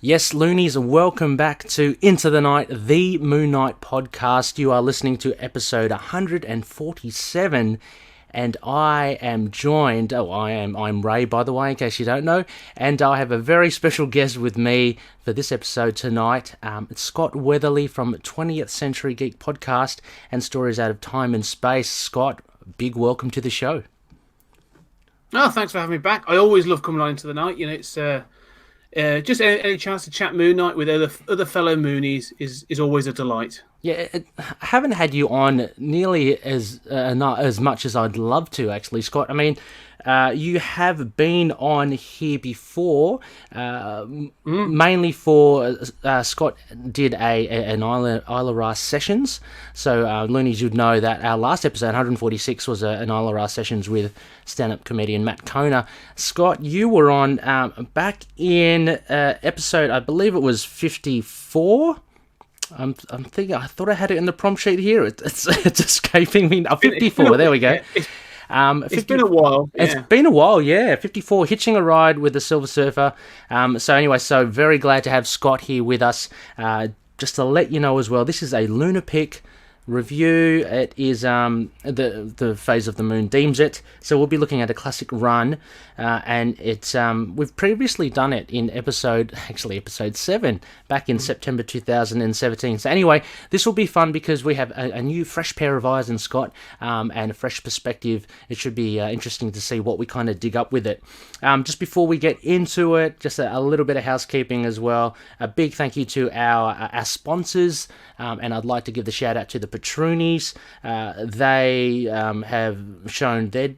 Yes, Loonies, welcome back to Into the Night, the Moon Knight podcast. You are listening to episode 147, and I am joined, I'm Ray, by the way, in case you don't know, and I have a very special guest with me for this episode tonight. It's Scott Weatherly from 20th Century Geek podcast and Stories Out of Time and Space. Scott, big welcome to the show. Oh, thanks for having me back. I always love coming on Into the Night. You know, it's just any chance to chat Moon Knight with other fellow Moonies is always a delight. Yeah, I haven't had you on nearly as not as much as I'd love to, actually, Scott. I mean, you have been on here before, mainly for Scott did an Isla Ra sessions. So, Loonies, you'd know that our last episode, 146, was an Isla Ra sessions with stand-up comedian Matt Kona. Scott, you were on back in episode, I believe it was 54. I'm thinking. I thought I had it in the prompt sheet here. It's escaping me. 54. There we go. It's been a while. Yeah. It's been a while. Yeah. 54. Hitching a ride with the Silver Surfer. So very glad to have Scott here with us. Just to let you know as well, this is a LUNAR-PICK review. It is the phase of the moon deems it. So we'll be looking at a classic run, and it's we've previously done it in episode 7 back in September 2017. So anyway, this will be fun because we have a new fresh pair of eyes in Scott, and a fresh perspective. It should be interesting to see what we kind of dig up with it. Just before we get into it, just a little bit of housekeeping as well. A big thank you to our sponsors, and I'd like to give the shout out to the Patroonies. They have shown their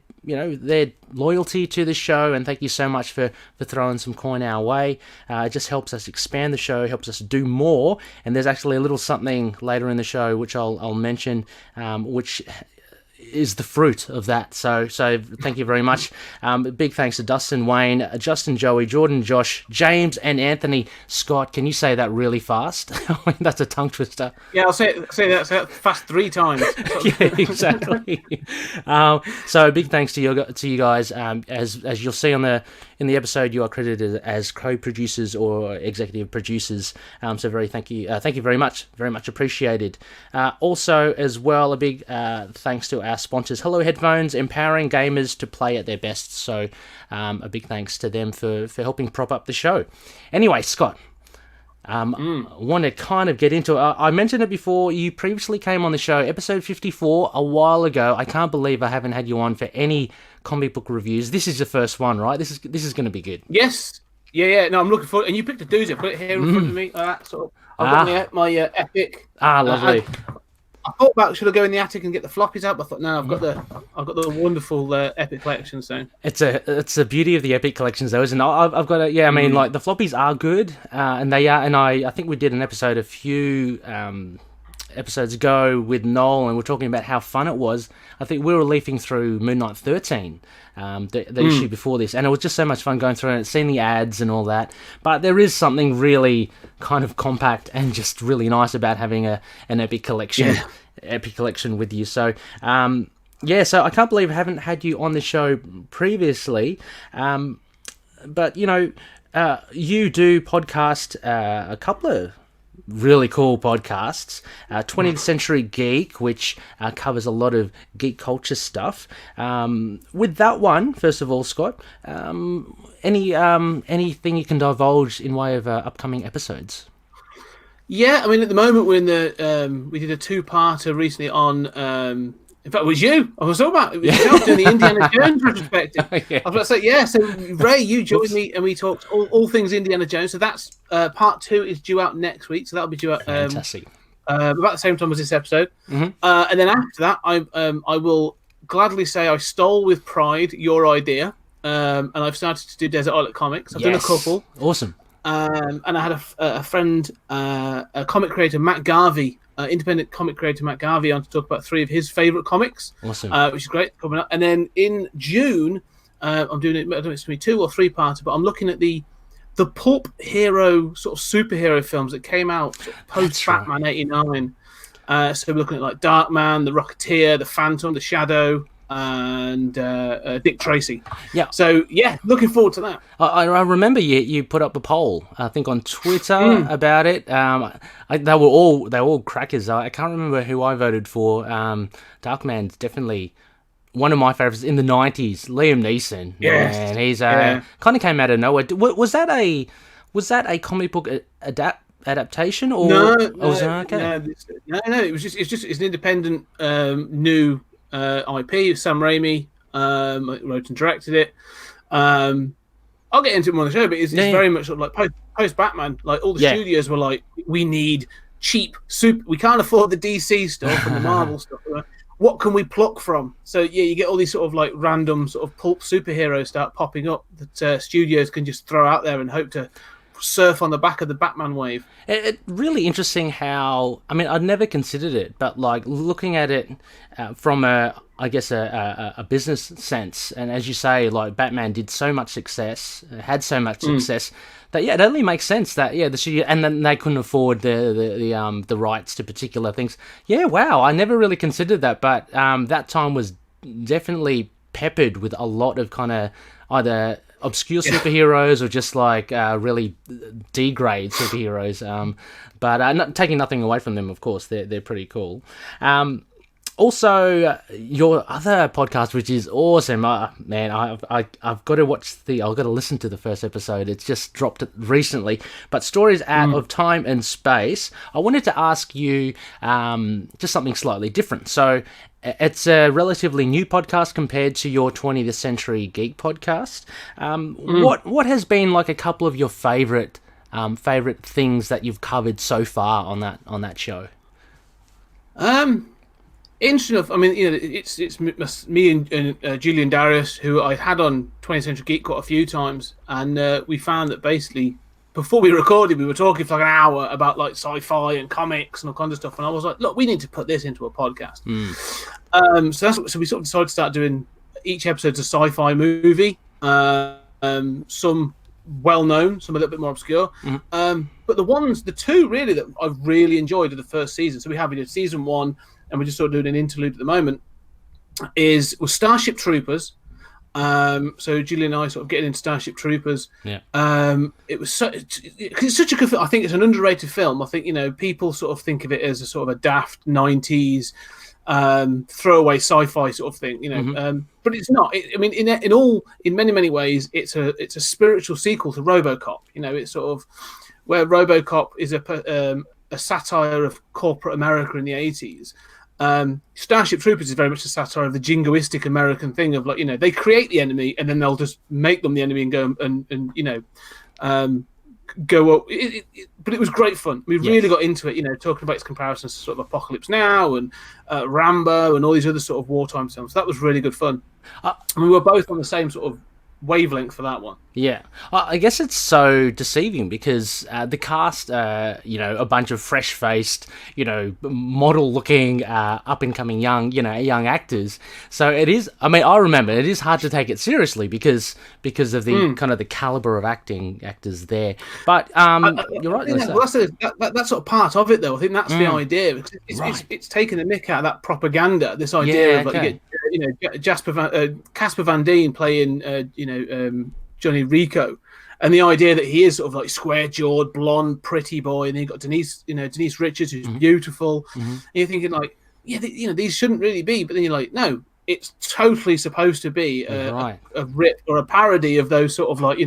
loyalty to the show, and thank you so much for throwing some coin our way. It just helps us expand the show, helps us do more, and there's actually a little something later in the show which I'll mention, which is the fruit of that. So thank you very much. Big thanks to Dustin, Wayne, Justin, Joey, Jordan, Josh, James, and Anthony. Scott, can you say that really fast? I mean, that's a tongue twister. Yeah, I'll say that fast 3 times. Yeah, exactly. So big thanks to you guys. As you'll see in the episode, you are credited as co-producers or executive producers. So thank you very much appreciated. Also, as well, a big thanks to our sponsors, Hello Headphones, empowering gamers to play at their best. So a big thanks to them for helping prop up the show. Anyway, Scott, I want to kind of get into it. I mentioned it before. You previously came on the show, episode 54, a while ago. I can't believe I haven't had you on for any comic book reviews. This is the first one, right? This is going to be good. Yes. Yeah. No, I'm looking forward. And you picked a doozy. Put it here in front of me. I've got my epic. Lovely. I thought about should I go in the attic and get the floppies out, but I thought no, I've got the wonderful epic collection. So it's the beauty of the epic collections, though, isn't it? I've got it. Yeah, I mean, like the floppies are good, and they are. And I think we did an episode a few episodes ago with Noel, and we're talking about how fun it was. I think we were leafing through Moon Knight 13, the issue before this, and it was just so much fun going through it, seeing the ads and all that. But there is something really kind of compact and just really nice about having an epic collection, with you. So, so I can't believe I haven't had you on the show previously. But you do podcast a couple of really cool podcasts. 20th Century Geek, which covers a lot of geek culture stuff. With that one, first of all, Scott, anything you can divulge in way of upcoming episodes? Yeah, I mean, at the moment we're in the we did a 2-parter recently on. In fact, it was you. I was talking about it was yourself doing the Indiana Jones retrospective. Yeah. I was about to say, yeah. So Ray, you joined me, and we talked all things Indiana Jones. So that's part 2 is due out next week. So that'll be due out fantastic. About the same time as this episode. And then after that, I will gladly say I stole with pride your idea, and I've started to do Desert Island comics. I've done a couple. Awesome. And I had a friend, a comic creator, Matt Garvey. Independent comic creator Matt Garvey on to talk about 3 of his favourite comics, awesome. Which is great coming up. And then in June, I'm doing it. I don't know if it's going to be 2 or 3-parter, but I'm looking at the pulp hero sort of superhero films that came out post Batman '89. So we're looking at like Darkman, The Rocketeer, The Phantom, The Shadow, and Dick Tracy. Yeah. So yeah, looking forward to that. I remember you put up a poll, I think on Twitter about it. They were all crackers. I can't remember who I voted for. Darkman's definitely one of my favorites in the '90s. Liam Neeson. Yes. Man, he's kind of came out of nowhere. Was that a comic book adaptation or no? Was it okay? No. It's an independent new IP. Sam Raimi wrote and directed it. I'll get into it more on the show, but it's very much sort of like post Batman. Like all the studios were like, we need cheap super. We can't afford the DC stuff and the Marvel stuff. What can we pluck from? So yeah, you get all these sort of like random sort of pulp superheroes start popping up that studios can just throw out there and hope to surf on the back of the Batman wave. It really interesting how, I mean, I'd never considered it, but like looking at it from a business sense, and as you say, like Batman did so much success, had so much success, that it only makes sense that the studio, and then they couldn't afford the rights to particular things. Yeah, wow, I never really considered that, but that time was definitely peppered with a lot of kind of either obscure superheroes or just like really D-grade superheroes, but not taking nothing away from them, of course. They're pretty cool. Also, your other podcast, which is awesome, man. I've got to I've got to listen to the first episode. It's just dropped recently. But Stories Out of Time and Space. I wanted to ask you just something slightly different. So it's a relatively new podcast compared to your 20th Century Geek podcast. What has been like a couple of your favorite things that you've covered so far on that show? Interesting enough. I mean, it's me and Julian Darius, who I had on 20th Century Geek quite a few times, and we found that basically before we recorded, we were talking for like an hour about like sci-fi and comics and all kinds of stuff, and I was like, look, we need to put this into a podcast. So we sort of decided to start doing each episode's a sci-fi movie, some well-known, some a little bit more obscure, but the two really that I've really enjoyed are the first season. So we did season 1, and we're just sort of doing an interlude at the moment, was Starship Troopers. So Julian and I sort of getting into Starship Troopers. Yeah. It was it's such a good film. I think it's an underrated film. I think, people sort of think of it as a sort of a daft 90s throwaway sci-fi sort of thing, but it's not. In many ways, it's a spiritual sequel to RoboCop. It's sort of where RoboCop is a satire of corporate America in the 80s. Starship Troopers is very much a satire of the jingoistic American thing of like, they create the enemy and then they'll just make them the enemy and go and go up. But it was great fun. We really got into it, talking about its comparisons to sort of Apocalypse Now and Rambo and all these other sort of wartime films. That was really good fun. We were both on the same sort of wavelength for that one. Yeah, I guess it's so deceiving because the cast, a bunch of fresh-faced, model-looking, up-and-coming young actors. So it is. I mean, I remember it is hard to take it seriously because of the kind of the caliber of actors there. But you're right. That's sort of part of it, though. I think that's the idea. It's taking the mick out of that propaganda. This idea of like Casper Van Dien playing Johnny Rico, and the idea that he is sort of like square-jawed, blonde, pretty boy, and then you've got Denise Richards, who's beautiful. And you're thinking like, these shouldn't really be, but then you're like, no, it's totally supposed to be a rip or a parody of those sort of like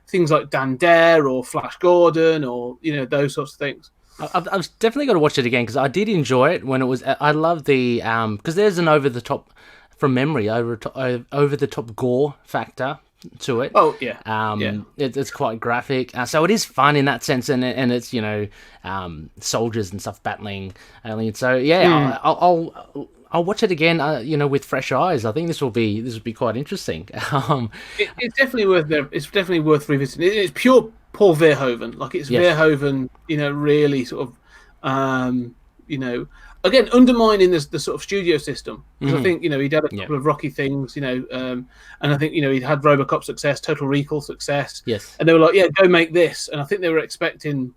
things like Dan Dare or Flash Gordon or those sorts of things. I've definitely got to watch it again because I did enjoy it when it was. I love the because there's an over the top gore factor to it. Oh yeah. It's quite graphic, so it is fun in that sense, and it's soldiers and stuff battling aliens. So yeah, I'll watch it again, with fresh eyes. I think this will be quite interesting. It's definitely worth revisiting. It's pure Paul Verhoeven, like it's Verhoeven, really sort of, again, undermining the sort of studio system. Because I think, he'd had a couple of rocky things, and I think, he'd had RoboCop success, Total Recall success. Yes. And they were like, yeah, go make this. And I think they were expecting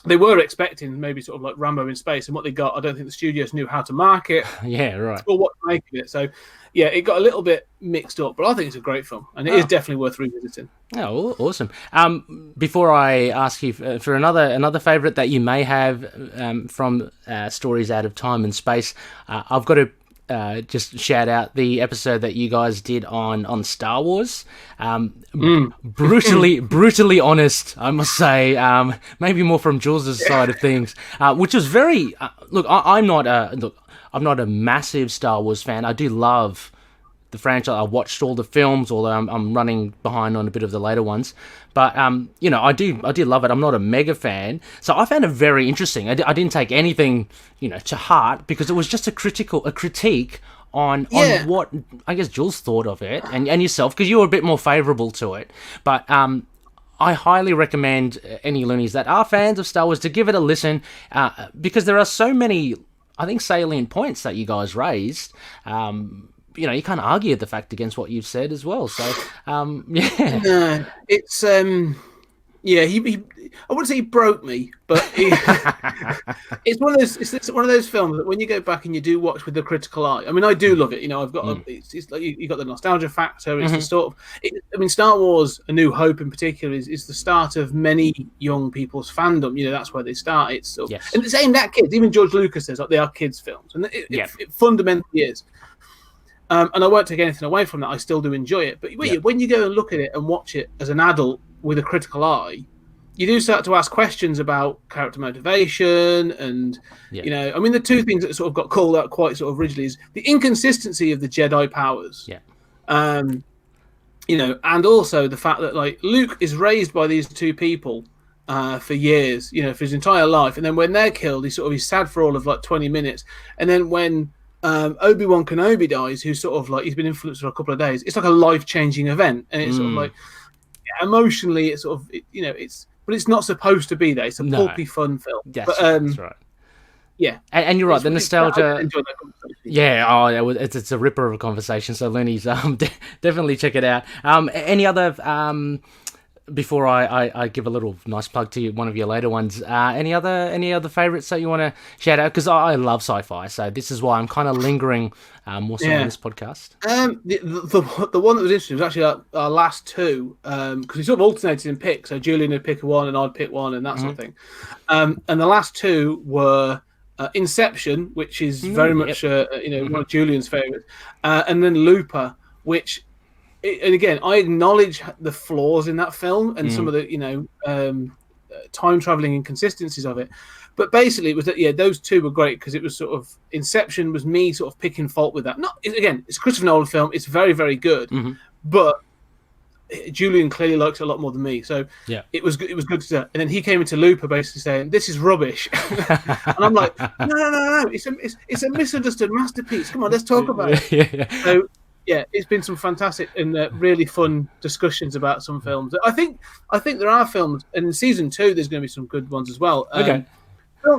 they were expecting maybe sort of like Rambo in space, and what they got, I don't think the studios knew how to market Yeah, right. or what to make of it. So, yeah, it got a little bit mixed up, but I think it's a great film, and it is definitely worth revisiting. Oh, awesome. Before I ask you for another favourite that you may have from Stories Out of Time and Space, I've got to just shout out the episode that you guys did on Star Wars. Brutally honest, I must say. Maybe more from Jules' side of things, which was very. Look, I'm not a massive Star Wars fan. I do love the franchise. I watched all the films, although I'm running behind on a bit of the later ones. But I do love it. I'm not a mega fan, so I found it very interesting. I didn't take anything to heart, because it was just a critique on what I guess Jules thought of it, and yourself, because you were a bit more favourable to it. But I highly recommend any loonies that are fans of Star Wars to give it a listen, because there are so many, I think, salient points that you guys raised. You can't argue the fact against what you've said as well. So, yeah. No, it's he I wouldn't say he broke me, but it's one of those. It's one of those films that when you go back and you do watch with the critical eye. I mean, I do love it. I've got it's like you got the nostalgia factor. It's the sort of. Star Wars: A New Hope in particular is the start of many young people's fandom. That's where they start. It's sort of, and it's aimed at kids. Even George Lucas says they are kids' films, and it fundamentally is. And I won't take anything away from that. I still do enjoy it. But when you go and look at it and watch it as an adult with a critical eye, you do start to ask questions about character motivation. And, the two things that sort of got called out quite sort of originally is the inconsistency of the Jedi powers. Yeah. And also the fact that, like, Luke is raised by these two people for years, for his entire life. And then when they're killed, he's sad for all of, like, 20 minutes. And then when Obi-Wan Kenobi dies, who's sort of like, he's been influenced for a couple of days, it's like a life-changing event, and it's sort of like, emotionally, it's sort of but it's not supposed to be there. It's a pulpy fun film. Yes, but, that's right. Yeah, and you're right. The nostalgia. It's a ripper of a conversation. So Loonies, definitely check it out. Any other before I give a little nice plug to one of your later ones, any other favourites that you want to shout out? Because I love sci-fi, so this is why I'm kind of lingering more so on this podcast. The one that was interesting was actually our last two, because we sort of alternated in picks. So Julian would pick one and I'd pick one and that sort of thing. And the last two were Inception, which is very much one of Julian's favourites, and then Looper, which. And again, I acknowledge the flaws in that film and some of the, time traveling inconsistencies of it. But basically, it was that those two were great because it was sort of Inception was me sort of picking fault with that. It's a Christopher Nolan film; it's very, very good. But Julian clearly likes it a lot more than me, so it was good to do. And then he came into Looper basically saying, "This is rubbish," and I'm like, "No, it's a misunderstood masterpiece. Come on, let's talk about it." So. Yeah, it's been some fantastic and really fun discussions about some films. I think there are films, and in season 2 there's going to be some good ones as well.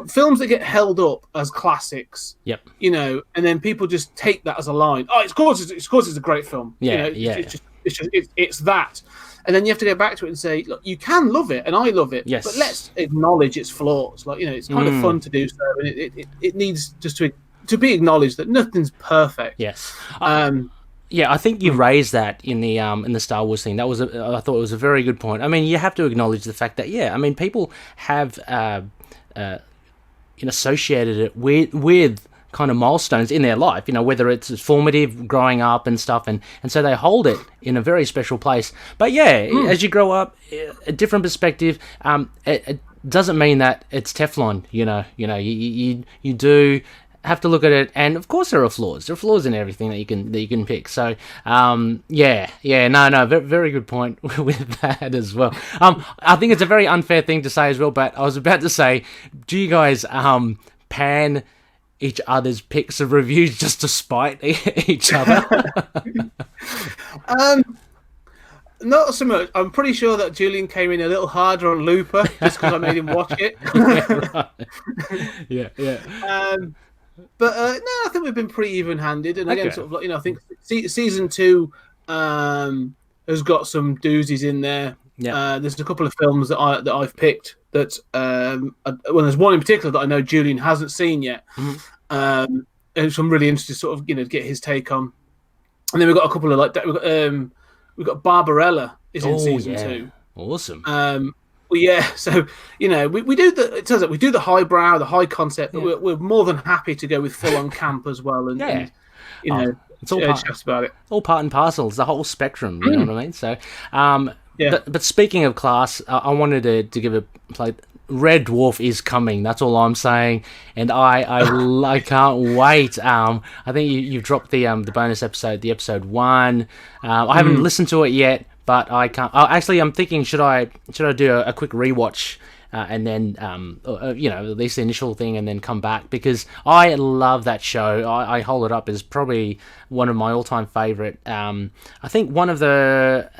Films that get held up as classics. Yep. And then people just take that as a line. Oh, of course it's a great film. It's that, and then you have to go back to it and say, look, you can love it, and I love it. Yes. But let's acknowledge its flaws. Like it's kind of fun to do so, and it needs just to be acknowledged that nothing's perfect. Yes. Yeah, I think you raised that in the Star Wars thing. I thought it was a very good point. I mean, you have to acknowledge the fact that people have associated it with kind of milestones in their life. Whether it's formative, growing up and stuff, and so they hold it in a very special place. But as you grow up, a different perspective. It doesn't mean that it's Teflon. You do have to look at it, and of course there are flaws. There are flaws in everything that you can pick. So very good point with that as well. I think it's a very unfair thing to say as well, but I was about to say, do you guys pan each other's picks of reviews just to spite each other? Not so much. I'm pretty sure that Julian came in a little harder on Looper just because I made him watch it. Yeah. But no, I think we've been pretty even-handed, and again, sort of like I think season 2 has got some doozies in there. Yeah. There's a couple of films that I've picked that well, there's one in particular that I know Julian hasn't seen yet, and so I'm really interested to sort of get his take on. And then we've got a couple of we've got Barbarella is in season 2. Awesome. Well, yeah, so we do it turns out we do the highbrow, the high concept, but we're more than happy to go with full on camp as well, and it's all just about it. All part and parcel. It's the whole spectrum. You know what I mean? So, but speaking of class, I wanted to give a play. Red Dwarf is coming. That's all I'm saying, and I can't wait. I think you dropped the bonus episode, the episode 1. I haven't listened to it yet, but I can't. Actually, I'm thinking should I do a quick rewatch and then at least the initial thing, and then come back, because I love that show. I hold it up as probably one of my all-time favorite. I think one of the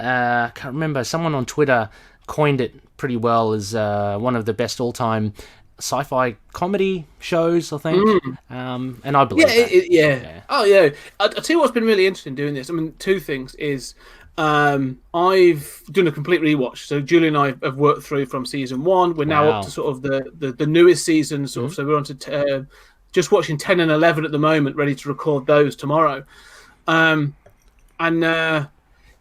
can't remember, someone on Twitter coined it pretty well as one of the best all-time sci-fi comedy shows, I think. And I believe that. Oh yeah, I'll tell you what's been really interesting doing this. I mean, two things is I've done a complete rewatch. So Julie and I have worked through from season 1. We're now up to sort of the newest season, sort of. So we're on to just watching 10 and 11 at the moment, ready to record those tomorrow.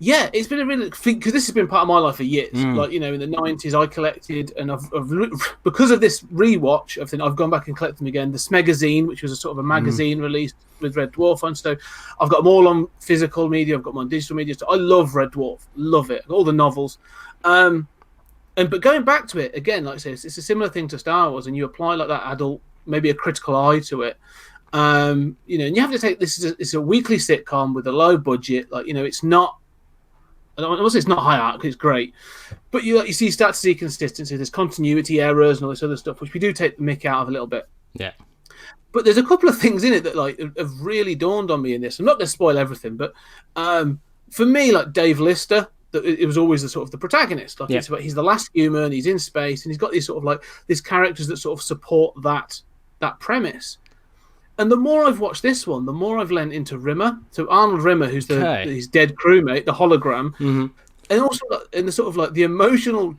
Yeah, it's been a really, because this has been part of my life for years. Like, in the 90s, I collected, and I've because of this rewatch, I've gone back and collected them again. The Smegazine, which was a sort of a magazine released with Red Dwarf on. So I've got them all on physical media. I've got them on digital media. So I love Red Dwarf, love it, all the novels. But going back to it again, like I say, it's a similar thing to Star Wars, and you apply like that adult, maybe a critical eye to it. And you have to take this. It's a weekly sitcom with a low budget. Like, it's not. I don't say it's not high art, because it's great, but you start to see consistency. There's continuity errors and all this other stuff, which we do take the mick out of a little bit. Yeah. But there's a couple of things in it that have really dawned on me in this. I'm not going to spoil everything, but for me, like Dave Lister, it was always the sort of the protagonist. Like he's the last human. He's in space, and he's got these sort of these characters that sort of support that premise. And the more I've watched this one, the more I've lent into Rimmer. So Arnold Rimmer, who's his dead crewmate, the hologram, and also in the sort of the emotional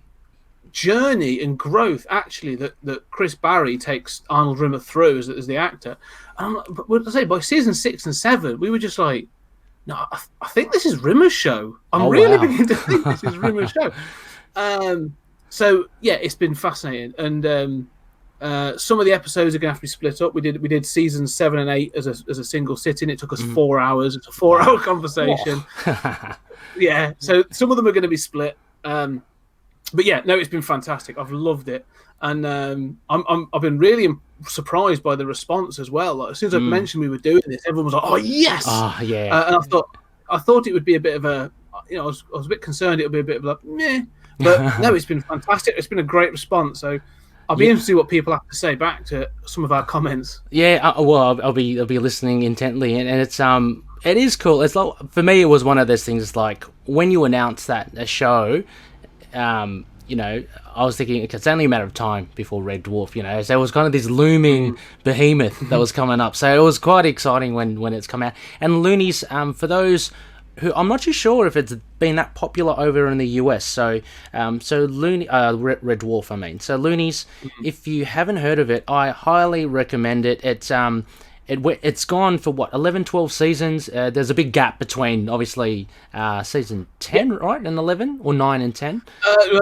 journey and growth actually that Chris Barry takes Arnold Rimmer through as the actor. But I say by season 6 and 7, we were just like, no, I think this is Rimmer's show. I'm beginning to think this is Rimmer's show. So yeah, it's been fascinating, and. Some of the episodes are going to have to be split up. We did seasons 7 and 8 as a single sitting. It took us 4 hours. It's a 4-hour conversation. Yeah, so some of them are going to be split. But yeah, no, it's been fantastic. I've loved it, and I've been really surprised by the response as well. Like, as soon as I mentioned we were doing this, everyone was like, "Oh yes!" And I thought it would be a bit of a, I was a bit concerned it would be a bit of like meh, but no, it's been fantastic. It's been a great response. So. I'll be interested to see what people have to say back to some of our comments. Yeah, well, I'll be listening intently, and it's it is cool. It's like, for me, it was one of those things. Like when you announce that a show, I was thinking it's only a matter of time before Red Dwarf. So there was kind of this looming behemoth that was coming up. So it was quite exciting when it's come out. And Loonies, for those who I'm not too sure if it's been that popular over in the US. So Red Dwarf, I mean. So Loonies, if you haven't heard of it, I highly recommend it. It's gone for 11, 12 seasons. There's a big gap between obviously season 10, right, and 11, or 9 and 10.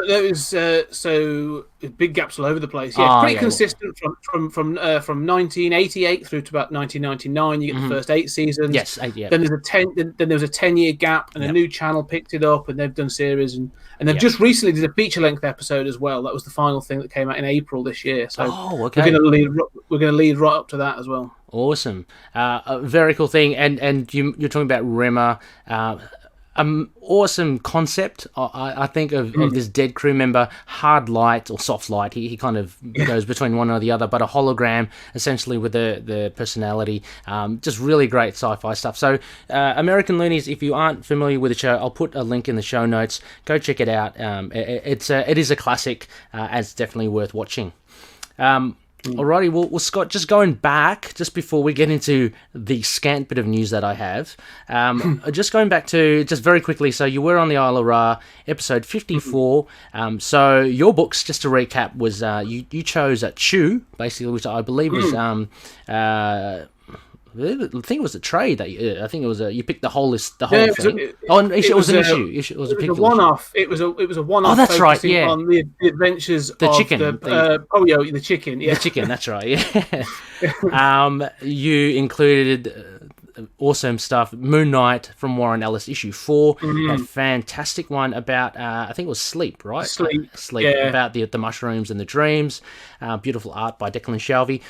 There was so big gaps all over the place. Yeah, pretty consistent from 1988 through to about 1999. You get the first 8 seasons. Yes, 8. Yeah. Then there's then there was a 10-year gap, and a new channel picked it up, and they've done series, and they've just recently did a feature-length episode as well. That was the final thing that came out in April this year. So we're going to lead right up to that as well. Awesome. A very cool thing. And you're talking about Rimmer. Awesome concept, I think, of this dead crew member, hard light or soft light. He kind of goes between one or the other, but a hologram essentially with the personality. Just really great sci-fi stuff. So American Loonies, if you aren't familiar with the show, I'll put a link in the show notes. Go check it out. It is a classic. And it's definitely worth watching. Alrighty, well, Scott, just going back, just before we get into the scant bit of news that I have, just going back to, just very quickly, so you were on the Isle of Ra, episode 54, so your books, just to recap, was, you chose Chu, basically, which I believe was, I think it was a trade that I think it was you picked the whole list, the whole thing. It was an issue. It was a one-off. It was a one-off. Oh, that's right. Yeah, on the adventures the of chicken, the chicken. Yeah, the chicken. That's right. Yeah. You included awesome stuff. Moon Knight from Warren Ellis, issue 4. That fantastic one about I think it was sleep, right? Sleep. Yeah. About the mushrooms and the dreams. Beautiful art by Declan Shalvey.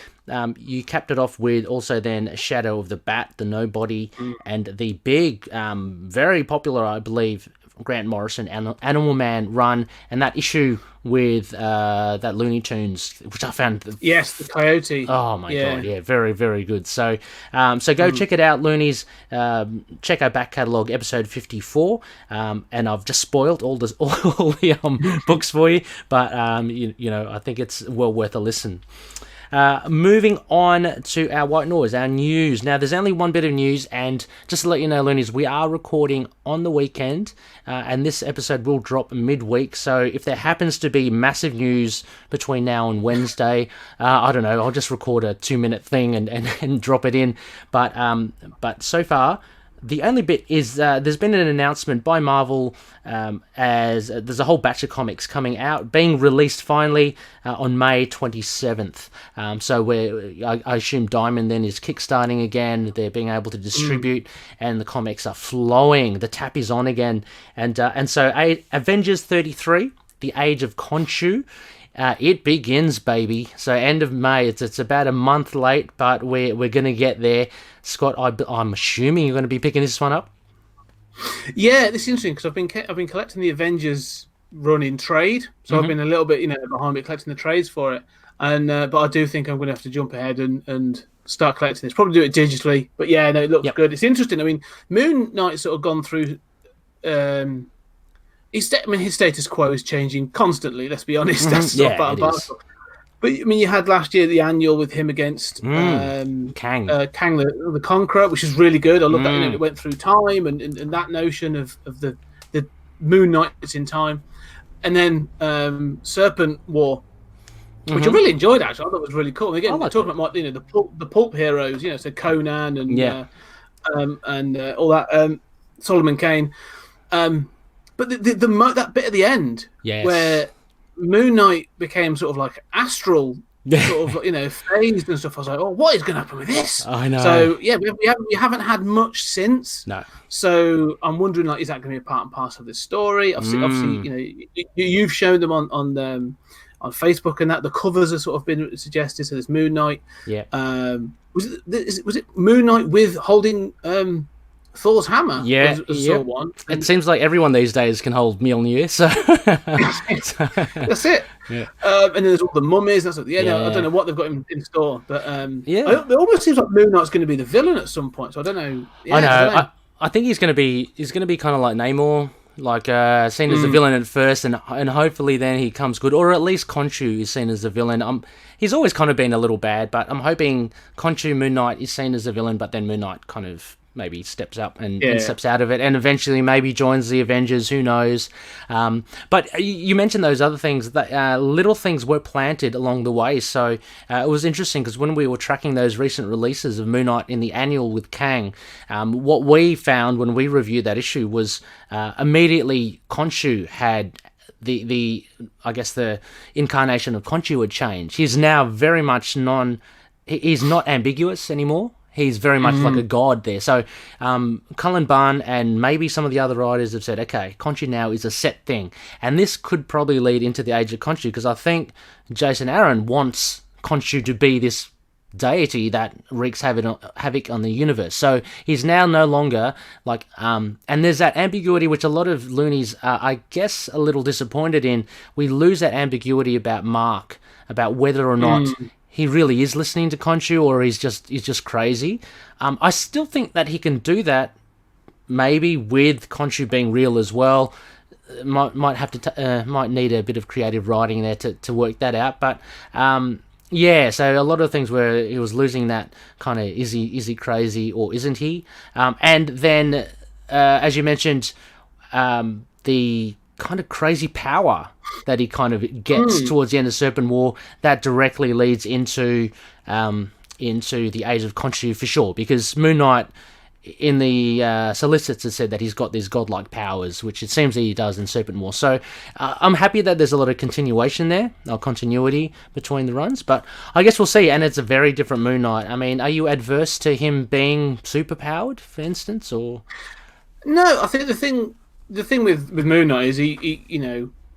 You capped it off with also then Shadow of the Bat, the Nobody, and the big, very popular, I believe, Grant Morrison Animal Man run, and that issue with that Looney Tunes, which I found... Yes, the Coyote. Oh my God, yeah, very, very good. So go check it out, Loonies. Check our back catalogue, episode 54, and I've just spoiled all the books for you, but you know, I think it's well worth a listen. Moving on to our white noise, our news. Now, there's only one bit of news, and just to let you know, Loonies, we are recording on the weekend, and this episode will drop midweek. So if there happens to be massive news between now and Wednesday, I don't know, I'll just record a 2-minute thing and drop it in. But so far, the only bit is there's been an announcement by Marvel as there's a whole batch of comics coming out, being released finally on May 27th. So I assume Diamond then is kickstarting again. They're being able to distribute, and the comics are flowing. The tap is on again, and so Avengers 33, The Age of Khonshu. It begins, baby. So end of May. It's about a month late, but we're going to get there. Scott, I'm assuming you're going to be picking this one up. Yeah, this is interesting because I've been collecting the Avengers run in trade, so I've been a little bit behind me collecting the trades for it, and but I do think I'm going to have to jump ahead and start collecting this. Probably do it digitally, but yeah, no, it looks good. It's interesting. I mean, Moon Knight's sort of gone through. His status quo is changing constantly. Let's be honest. That's not part of it. But I mean, you had last year the annual with him against Chiang, the Conqueror, which is really good. I love that. It went through time and that notion of the Moon Knights in time, and then Serpent War, which I really enjoyed. Actually, I thought it was really cool. And again, we're talking about the pulp heroes. So Conan and all that. Solomon Kane. But that bit at the end, where Moon Knight became sort of like astral, sort of phased and stuff. I was like, oh, what is going to happen with this? I know. So yeah, we haven't had much since. No. So I'm wondering, like, is that going to be a part and parcel of this story? Obviously, you've shown them on Facebook, and that the covers have sort of been suggested. So there's Moon Knight. Yeah. Was it Moon Knight with holding Thor's hammer? Yeah, one. It seems like everyone these days can hold Mjolnir, so that's it. Yeah. And then there's all the mummies. That's I don't know what they've got in store, but it almost seems like Moon Knight's going to be the villain at some point. So I don't know. Yeah, I know. I think he's going to be kind of like Namor, like seen as a villain at first, and hopefully then he comes good, or at least Khonshu is seen as a villain. He's always kind of been a little bad, but I'm hoping Khonshu Moon Knight is seen as a villain, but then Moon Knight kind of maybe steps up and steps out of it, and eventually maybe joins the Avengers. Who knows? But you mentioned those other things, that little things were planted along the way. So it was interesting because when we were tracking those recent releases of Moon Knight in the annual with Chiang, what we found when we reviewed that issue was immediately Khonshu had the I guess the incarnation of Khonshu had changed. He's now very much he's not ambiguous anymore. He's very much like a god there. So Cullen Bunn and maybe some of the other writers have said, okay, Khonshu now is a set thing. And this could probably lead into the Age of Khonshu, because I think Jason Aaron wants Khonshu to be this deity that wreaks havoc on the universe. So he's now no longer like... and there's that ambiguity which a lot of loonies are, I guess, a little disappointed in. We lose that ambiguity about Mark, about whether or not... he really is listening to Khonshu, or he's just crazy. I still think that he can do that, maybe with Khonshu being real as well. Might have to might need a bit of creative writing there to work that out. But Yeah, so a lot of things where he was losing that kind of is he crazy or isn't he? And then, as you mentioned, the kind of crazy power that he kind of gets towards the end of Serpent War, that directly leads into the Age of Khonshu for sure, because Moon Knight in the solicits has said that he's got these godlike powers, which it seems that he does in Serpent War. So I'm happy that there's a lot of continuation there, or continuity between the runs, but I guess we'll see, and it's a very different Moon Knight. I mean, are you adverse to him being superpowered, for instance, or...? No, I think the thing with Moon Knight is he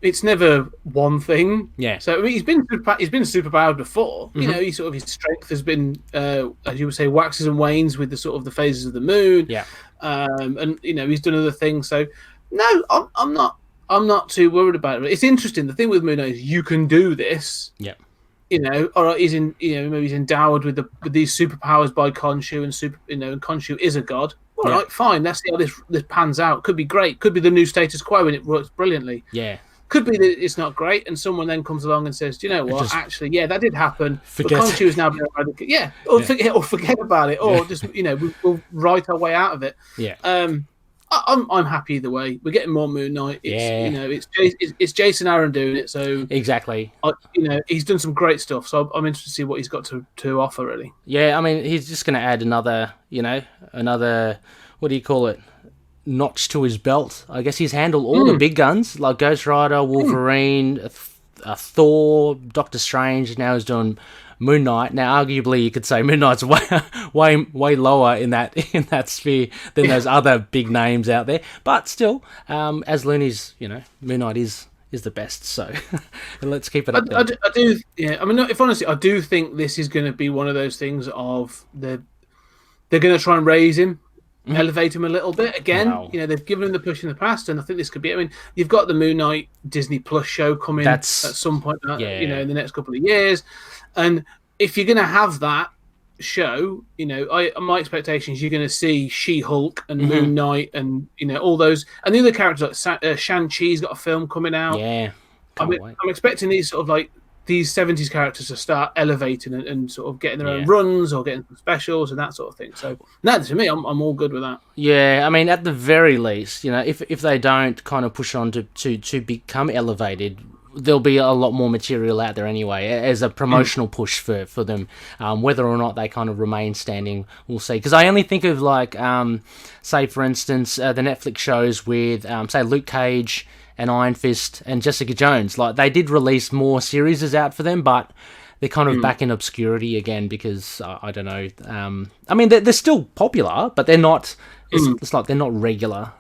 it's never one thing. Yeah. So I mean, he's been superpowered before. You know, he sort of his strength has been, as you would say, waxes and wanes with the sort of the phases of the moon. Yeah. And he's done other things. So no, I'm not too worried about it. It's interesting. The thing with Moon Knight is you can do this. Yeah. All right, maybe he's endowed with these superpowers by Khonshu, and Khonshu is a god. All right, fine. Let's see how this pans out. Could be great. Could be the new status quo, and it works brilliantly. Yeah. Could be that it's not great, and someone then comes along and says, "Do you know what? Actually, yeah, that did happen. Forget. But Khonshu is now being eradicated. Yeah, or forget about it, or just we'll write our way out of it. Yeah. I'm happy either way. We're getting more Moon Knight. It's Jason Aaron doing it, so exactly. He's done some great stuff. So I'm interested to see what he's got to offer. Really. Yeah, I mean, he's just going to add another what do you call it? Notch to his belt. I guess he's handled all the big guns like Ghost Rider, Wolverine, Thor, Doctor Strange. Now he's doing Moon Knight. Now, arguably, you could say Moon Knight's way lower in that sphere than those other big names out there. But still, as Looney's, Moon Knight is the best. So let's keep it up there. I do. Yeah, I mean, if honestly, I do think this is going to be one of those things of they're going to try and raise him. Elevate him a little bit again. Wow. They've given him the push in the past, and I think this could be. I mean, you've got the Moon Knight Disney Plus show coming at some point, in the next couple of years. And if you're going to have that show, my expectation is you're going to see She-Hulk and Moon Knight and all those, and the other characters like Shang-Chi's got a film coming out. Yeah, I'm expecting these sort of like these 70s characters to start elevating and sort of getting their own runs or getting some specials and that sort of thing. So that, to me, I'm all good with that. Yeah, I mean, at the very least, if they don't kind of push on to become elevated, there'll be a lot more material out there anyway as a promotional push for them. Whether or not they kind of remain standing, we'll see. Because I only think of like, say for instance, the Netflix shows with, say, Luke Cage and Iron Fist and Jessica Jones. Like, they did release more series out for them, but they're kind of back in obscurity again because, I don't know. I mean, they're still popular, but they're not, it's like they're not regular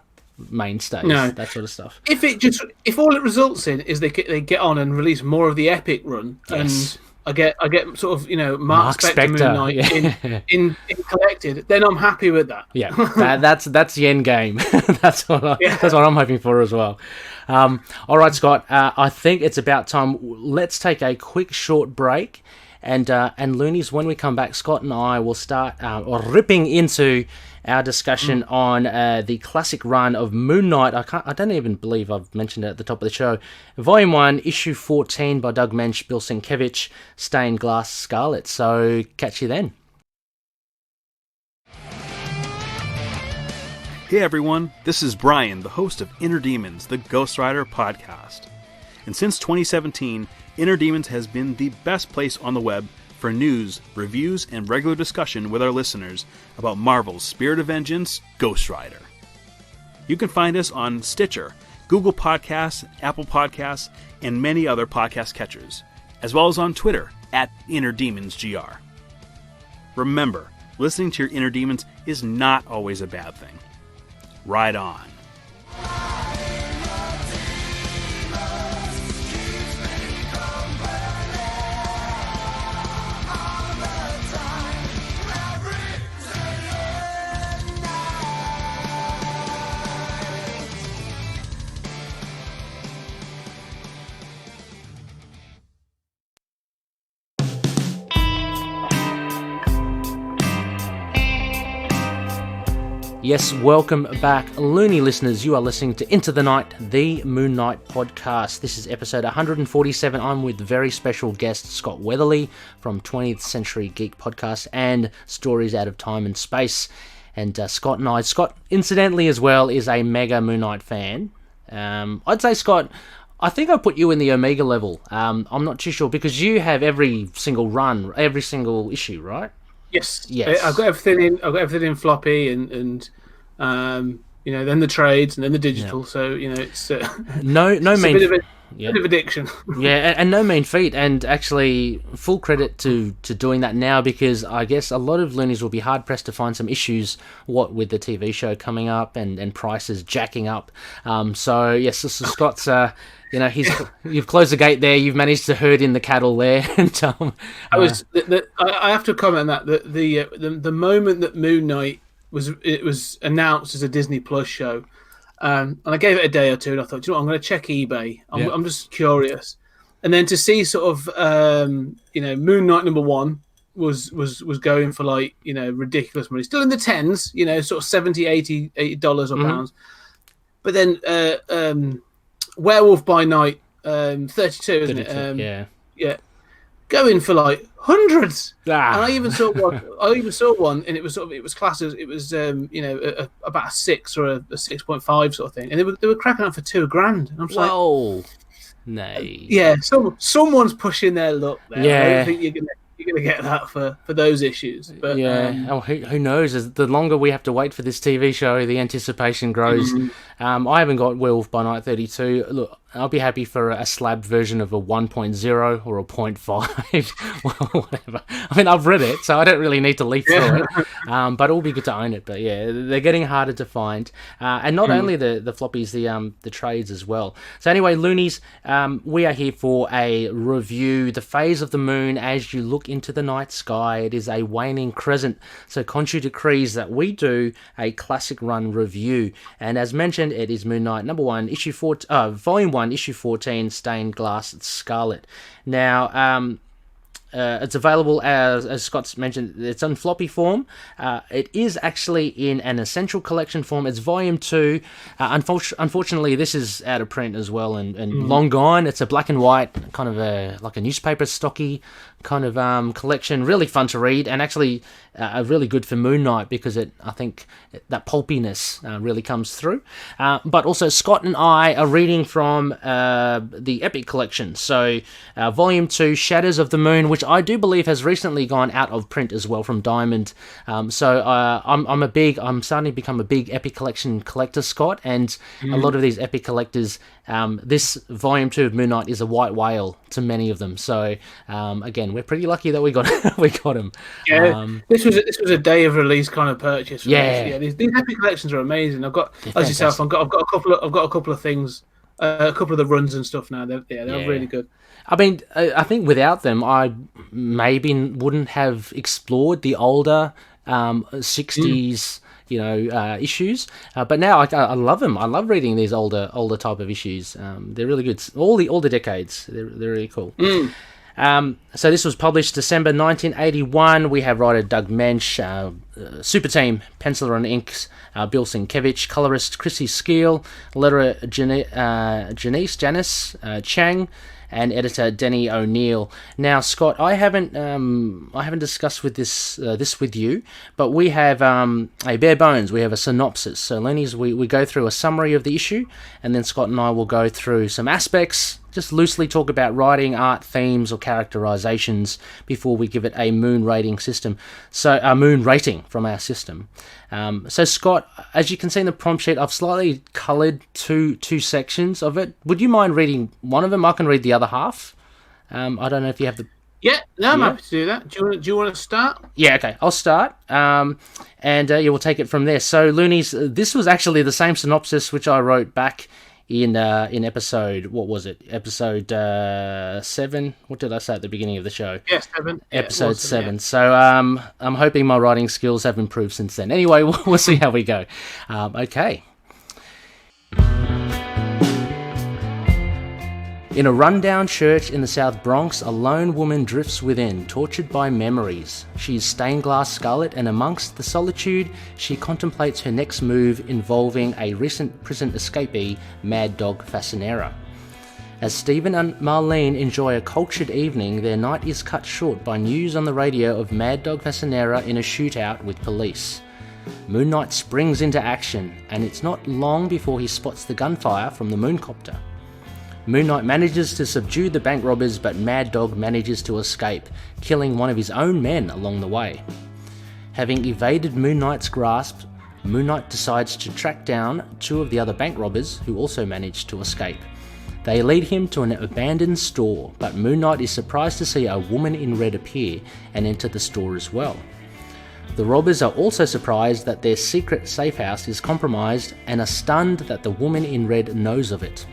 mainstays, that sort of stuff. If all it results in is they get on and release more of the epic run, and I get sort of Mark Spector Moon Knight in collected, then I'm happy with that. Yeah, that's the end game. that's what I'm hoping for as well. All right, Scott. I think it's about time. Let's take a quick short break, and Loonies, when we come back, Scott and I will start ripping into our discussion on the classic run of Moon Knight. I don't even believe I've mentioned it at the top of the show. Volume 1, Issue 14 by Doug Moench, Bill Sienkiewicz, Stained Glass Scarlet. So catch you then. Hey everyone, this is Brian, the host of Inner Demons, the Ghost Rider podcast. And since 2017, Inner Demons has been the best place on the web for news, reviews, and regular discussion with our listeners about Marvel's Spirit of Vengeance, Ghost Rider. You can find us on Stitcher, Google Podcasts, Apple Podcasts, and many other podcast catchers, as well as on Twitter @InnerDemonsGR. Remember, listening to your inner demons is not always a bad thing. Ride on. Yes, welcome back, Looney listeners. You are listening to Into the Night, the Moon Knight podcast. This is episode 147. I'm with very special guest Scott Weatherly from 20th Century Geek podcast and Stories Out of Time and Space. And Scott, incidentally as well, is a mega Moon Knight fan. I'd say, Scott, I think I put you in the Omega level. I'm not too sure because you have every single run, every single issue, right? Yes. I've got everything in floppy and then the trades and then the digital. Yeah. So it's no it's mean bit of addiction. Yeah, and no mean feat. And actually, full credit to doing that now because I guess a lot of loonies will be hard pressed to find some issues. What with the TV show coming up and prices jacking up. So yes, so Scott's. You've closed the gate there. You've managed to herd in the cattle there. And I have to comment that the moment that Moon Knight was announced as a Disney Plus show, and I gave it a day or two, and I thought, I'm going to check eBay. I'm just curious, and then to see sort of Moon Knight #1 was going for ridiculous money, still in the tens, sort of $70, $80 or pounds, but then. Werewolf by Night, 32, isn't it? Yeah, going for hundreds. And I even saw one, and it was classed as about a 6 or a 6.5 sort of thing, and they were cracking up for $2,000. And I'm just whoa, nay. Yeah, someone's pushing their luck there. Yeah. I don't think you're going to get that for those issues. But who knows? As the longer we have to wait for this TV show, the anticipation grows. I haven't got Werewolf by Night 32. Look, I'll be happy for a slab version of a 1.0 or a 0.5. Well, whatever. I mean, I've read it, so I don't really need to leaf through it. But it'll be good to own it. But yeah, they're getting harder to find. And not only the floppies, the trades as well. So anyway, Loonies, we are here for a review. The phase of the moon as you look into the night sky. It is a waning crescent. So Khonshu decrees that we do a classic run review. And as mentioned, it is Moon Knight #1, Volume 1, Issue 14, Stained Glass SCARLET. Now, it's available as Scott's mentioned. It's on floppy form. It is actually in an essential collection form. It's Volume 2. Unfortunately, this is out of print as well and long gone. It's a black and white kind of like a newspaper stocky kind of collection. Really fun to read and actually really good for Moon Knight because I think that pulpiness really comes through. But also Scott and I are reading from the Epic collection. So Volume 2, Shadows of the Moon, which I do believe has recently gone out of print as well from Diamond. I'm starting to become a big Epic collection collector, Scott, and a lot of these Epic collectors, this Volume 2 of Moon Knight is a white whale to many of them. So again, we're pretty lucky that we got him. Yeah, this was a day of release kind of purchase. These Epic collections are amazing. I've got, as yourself, I've got a couple of things, a couple of the runs and stuff now. They're really good. I mean, I think without them, I maybe wouldn't have explored the older 60s. Issues. But now I love them. I love reading these older type of issues. They're really good. All the decades. They're really cool. So this was published December 1981. We have writer Doug Moench, super team, penciler and inks, Bill Sienkiewicz, colorist Christie, Scheele, letterer Janice, Chiang, and editor Denny O'Neill. Now, Scott, I haven't discussed with this with you, but we have a bare bones. We have a synopsis. So, Lenny's, we go through a summary of the issue, and then Scott and I will go through some aspects, just loosely talk about writing, art, themes, or characterizations before we give it a moon rating system. So, a moon rating from our system. So, Scott, as you can see in the prompt sheet, I've slightly coloured two sections of it. Would you mind reading one of them? I can read the other half. I don't know if you have the... Yeah, no, I'm happy to do that. Do you want to start? Yeah, okay, I'll start. And we'll take it from there. So, Loonies, this was actually the same synopsis which I wrote back in episode, what was it? Episode 7? What did I say at the beginning of the show? Yeah, 7. Episode 7. Yeah. So I'm hoping my writing skills have improved since then. Anyway, we'll see how we go. In a rundown church in the South Bronx, a lone woman drifts within, tortured by memories. She is stained glass scarlet, and amongst the solitude, she contemplates her next move involving a recent prison escapee, Mad Dog Fascinera. As Stephen and Marlene enjoy a cultured evening, their night is cut short by news on the radio of Mad Dog Fascinera in a shootout with police. Moon Knight springs into action, and it's not long before he spots the gunfire from the Mooncopter. Moon Knight manages to subdue the bank robbers, but Mad Dog manages to escape, killing one of his own men along the way. Having evaded Moon Knight's grasp, Moon Knight decides to track down two of the other bank robbers who also manage to escape. They lead him to an abandoned store, but Moon Knight is surprised to see a woman in red appear and enter the store as well. The robbers are also surprised that their secret safe house is compromised and are stunned that the woman in red knows of it.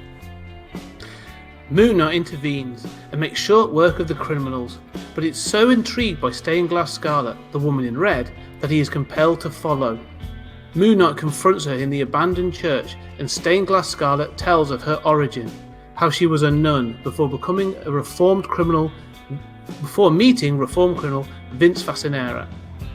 Moon Knight intervenes and makes short work of the criminals, but is so intrigued by Stained Glass Scarlet, the woman in red, that he is compelled to follow. Moon Knight confronts her in the abandoned church, and Stained Glass Scarlet tells of her origin, how she was a nun before becoming a reformed criminal, before meeting reformed criminal Vince Fascinera,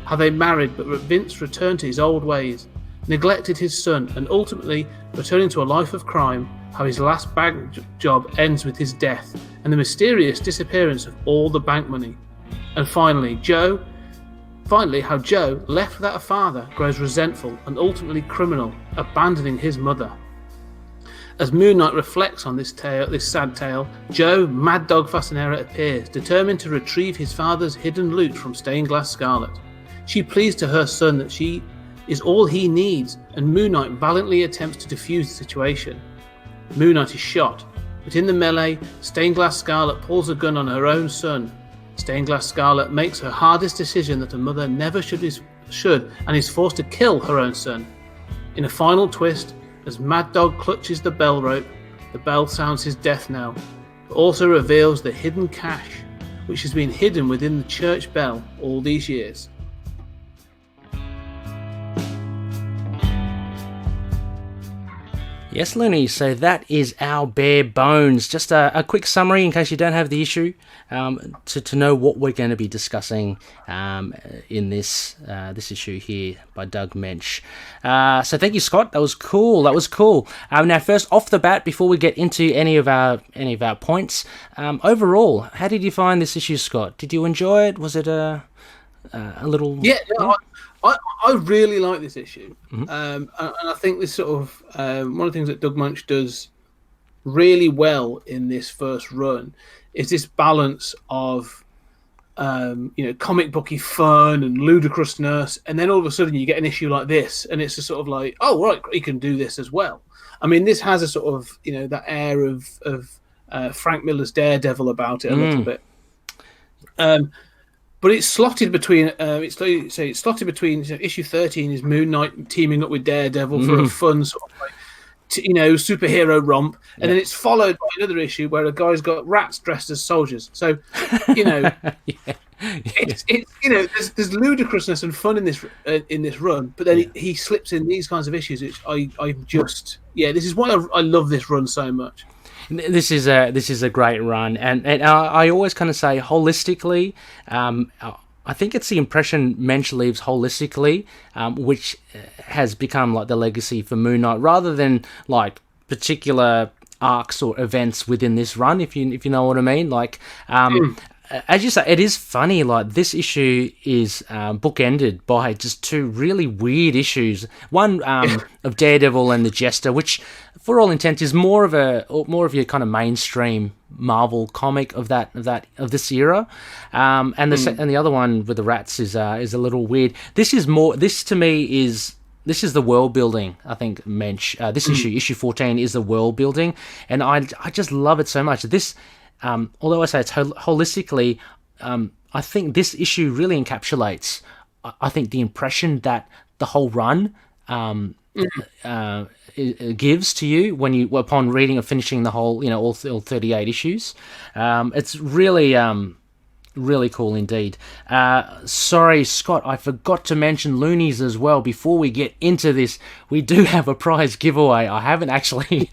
how they married but Vince returned to his old ways, neglected his son, and ultimately returning to a life of crime, how his last bank job ends with his death, and the mysterious disappearance of all the bank money. And finally, how Joe, left without a father, grows resentful and ultimately criminal, abandoning his mother. As Moon Knight reflects on this sad tale, Joe, Mad Dog Fascinera, appears, determined to retrieve his father's hidden loot from Stained Glass Scarlet. She pleads to her son that she is all he needs, and Moon Knight valiantly attempts to defuse the situation. Moon Knight is shot, but in the melee, Stained Glass Scarlet pulls a gun on her own son. Stained Glass Scarlet makes her hardest decision that a mother never should and is forced to kill her own son. In a final twist, as Mad Dog clutches the bell rope, the bell sounds his death knell, but also reveals the hidden cash, which has been hidden within the church bell all these years. Yes, Looney, so that is our bare bones. Just a quick summary in case you don't have the issue, to know what we're going to be discussing in this issue here by Doug Moench. So thank you, Scott. That was cool. Now, first off the bat, before we get into any of our points, overall, how did you find this issue, Scott? Did you enjoy it? Was it a little? Yeah. I really like this issue, and I think this sort of one of the things that Doug Moench does really well in this first run is this balance of comic booky fun and ludicrousness, and then all of a sudden you get an issue like this, and it's just sort of like, oh right, he can do this as well. I mean, this has a sort of that air of Frank Miller's Daredevil about it a little bit. But it's slotted between. It's slotted between. Issue 13 is Moon Knight teaming up with Daredevil for a fun sort of superhero romp, and then it's followed by another issue where a guy's got rats dressed as soldiers. So, there's ludicrousness and fun in this run, but then he slips in these kinds of issues, which this is why I love this run so much. This is a great run, and I always kind of say holistically, I think it's the impression Moench leaves holistically, which has become like the legacy for Moon Knight, rather than like particular arcs or events within this run, if you know what I mean. Like, as you say, it is funny. Like, this issue is bookended by just two really weird issues. One of Daredevil and the Jester, which, for all intents, is more of your kind of mainstream Marvel comic of this era. And the other one with the rats is a little weird. This to me is the world building. I think Moench, this issue 14 is the world building, and I just love it so much. This. Although I say it's holistically, I think this issue really encapsulates, I think, the impression that the whole run gives to you upon reading or finishing the whole, all 38 issues. It's really, Really cool indeed. Sorry, Scott, I forgot to mention loonies as well. Before we get into this, we do have a prize giveaway. I haven't actually...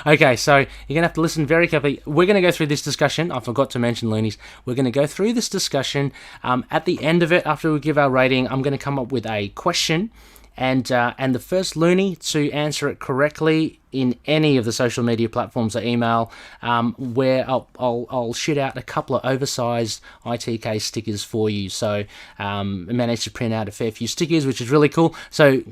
Okay, so you're going to have to listen very carefully. We're going to go through this discussion. I forgot to mention loonies. We're going to go through this discussion. At the end of it, after we give our rating, I'm going to come up with a question. And the first loony to answer it correctly in any of the social media platforms or email, where I'll shit out a couple of oversized ITK stickers for you. So I managed to print out a fair few stickers, which is really cool. So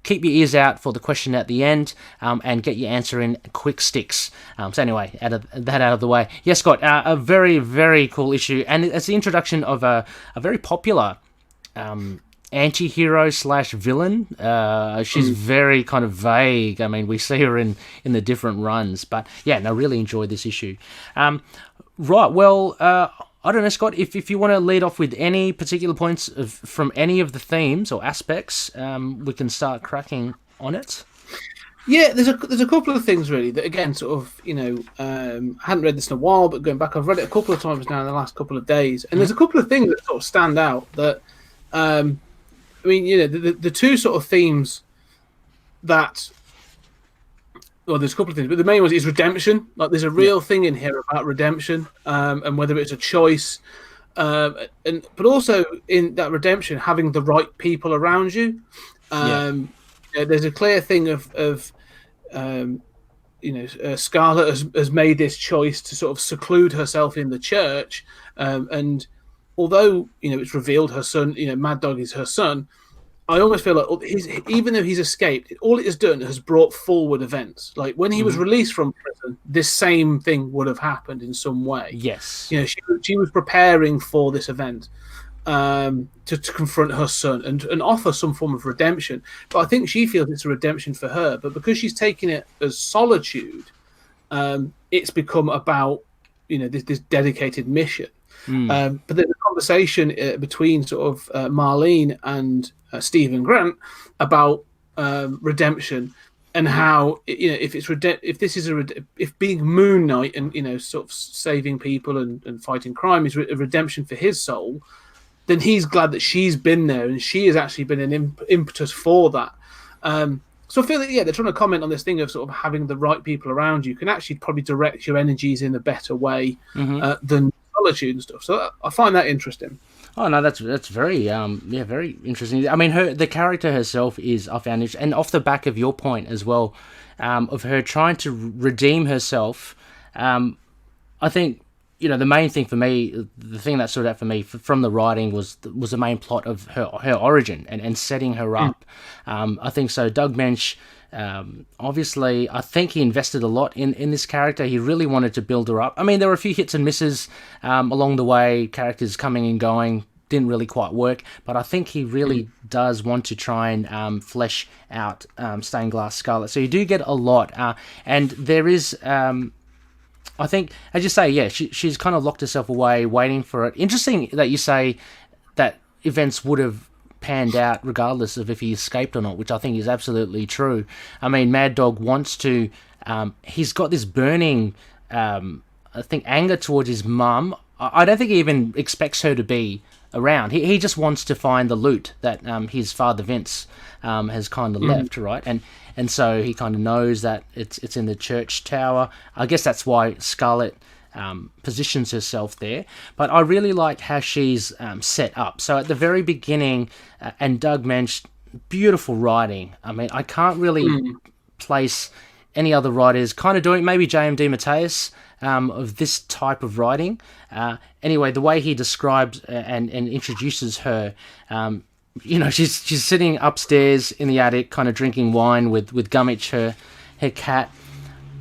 keep your ears out for the question at the end, and get your answer in quick sticks. So anyway, out of the way. Yes, Scott, a very, very cool issue. And it's the introduction of a very popular... anti-hero / villain. She's very kind of vague. I mean, we see her in the different runs, but yeah, no, really enjoyed this issue. Right, well, I don't know, Scott, if you want to lead off with any particular points from any of the themes or aspects, we can start cracking on it. Yeah, there's a couple of things really that, again, sort of, I hadn't read this in a while, but going back, I've read it a couple of times now in the last couple of days, and there's a couple of things that sort of stand out that, I mean, the two sort of themes that, well, there's a couple of things, but the main one is redemption. Like, there's a real thing in here about redemption, and whether it's a choice, but also in that redemption, having the right people around you. There's a clear thing of Scarlet has made this choice to sort of seclude herself in the church, and although it's revealed her son, Mad Dog is her son, I almost feel like even though he's escaped, all it has done has brought forward events. Like when he was released from prison, this same thing would have happened in some way. Yes, she was preparing for this event to confront her son and offer some form of redemption. But I think she feels it's a redemption for her. But because she's taking it as solitude, it's become about this dedicated mission. But there's a conversation between sort of Marlene and Stephen Grant about redemption and how if being Moon Knight and sort of saving people and fighting crime is a redemption for his soul, then he's glad that she's been there and she has actually been an impetus for that. So I feel that they're trying to comment on this thing of sort of having the right people around you can actually probably direct your energies in a better way than solitude and stuff. So I find that interesting. Oh no, that's very very interesting. I mean, the character herself is, I found interesting, and off the back of your point as well, of her trying to redeem herself. I think the main thing for me, the thing that stood out for me from the writing was the main plot of her origin and setting her up. I think so. Doug Moench, obviously, I think he invested a lot in this character. He really wanted to build her up. I mean, there were a few hits and misses along the way, characters coming and going, didn't really quite work, but I think he really does want to try and flesh out Stained Glass Scarlet. So you do get a lot, and there is... I think, as you say, she's kind of locked herself away, waiting for it. Interesting that you say that events would have panned out regardless of if he escaped or not, which I think is absolutely true. I mean, Mad Dog wants to... he's got this burning, I think, anger towards his mum. I don't think he even expects her to be around. He just wants to find the loot that his father Vince has kind of left, right? And so he kind of knows that it's in the church tower. I guess that's why Scarlet positions herself there. But I really like how she's set up. So at the very beginning, and Doug Moench, beautiful writing. I mean, I can't really place any other writers kind of doing, maybe J.M. DeMatteis, of this type of writing. Anyway, the way he describes and introduces her... she's sitting upstairs in the attic, kind of drinking wine with Gummidge, her cat.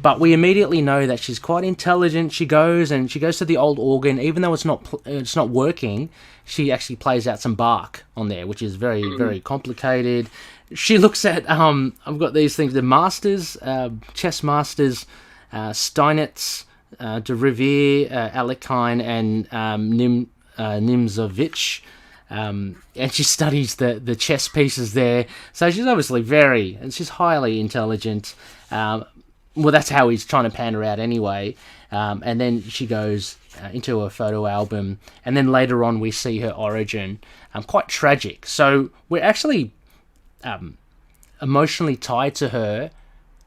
But we immediately know that she's quite intelligent. She goes to the old organ, even though it's not working. She actually plays out some Bach on there, which is very, very complicated. She looks at I've got these things: the masters, chess masters, Steinitz, de Revere, Alekhine, and Nimzovich. And she studies the chess pieces there. So she's obviously she's highly intelligent. Well, that's how he's trying to pan her out anyway. And then she goes into a photo album, and then later on we see her origin. Quite tragic. So we're actually emotionally tied to her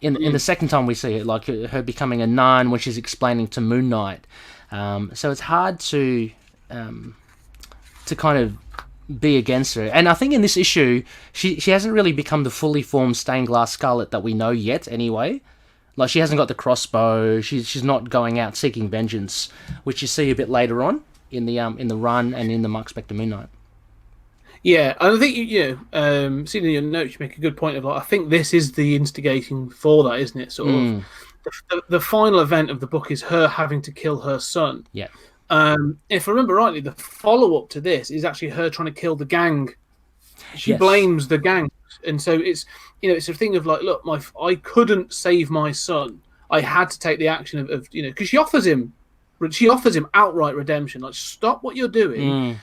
in the second time we see it, like her becoming a nun when she's explaining to Moon Knight. So it's hard to kind of be against her. And I think in this issue, she hasn't really become the fully formed stained glass Scarlet that we know yet anyway. Like, she hasn't got the crossbow, she's not going out seeking vengeance, which you see a bit later on in the run and in the Mark Spector Moon Knight. Yeah, and I think, seeing in your notes, you make a good point of, like, I think this is the instigating for that, isn't it? Sort of, the final event of the book is her having to kill her son. Yeah. If I remember rightly, the follow-up to this is actually her trying to kill the gang. She blames the gang, and so it's it's a thing of like, look, I couldn't save my son. I had to take the action of because she offers him outright redemption. Like, stop what you're doing.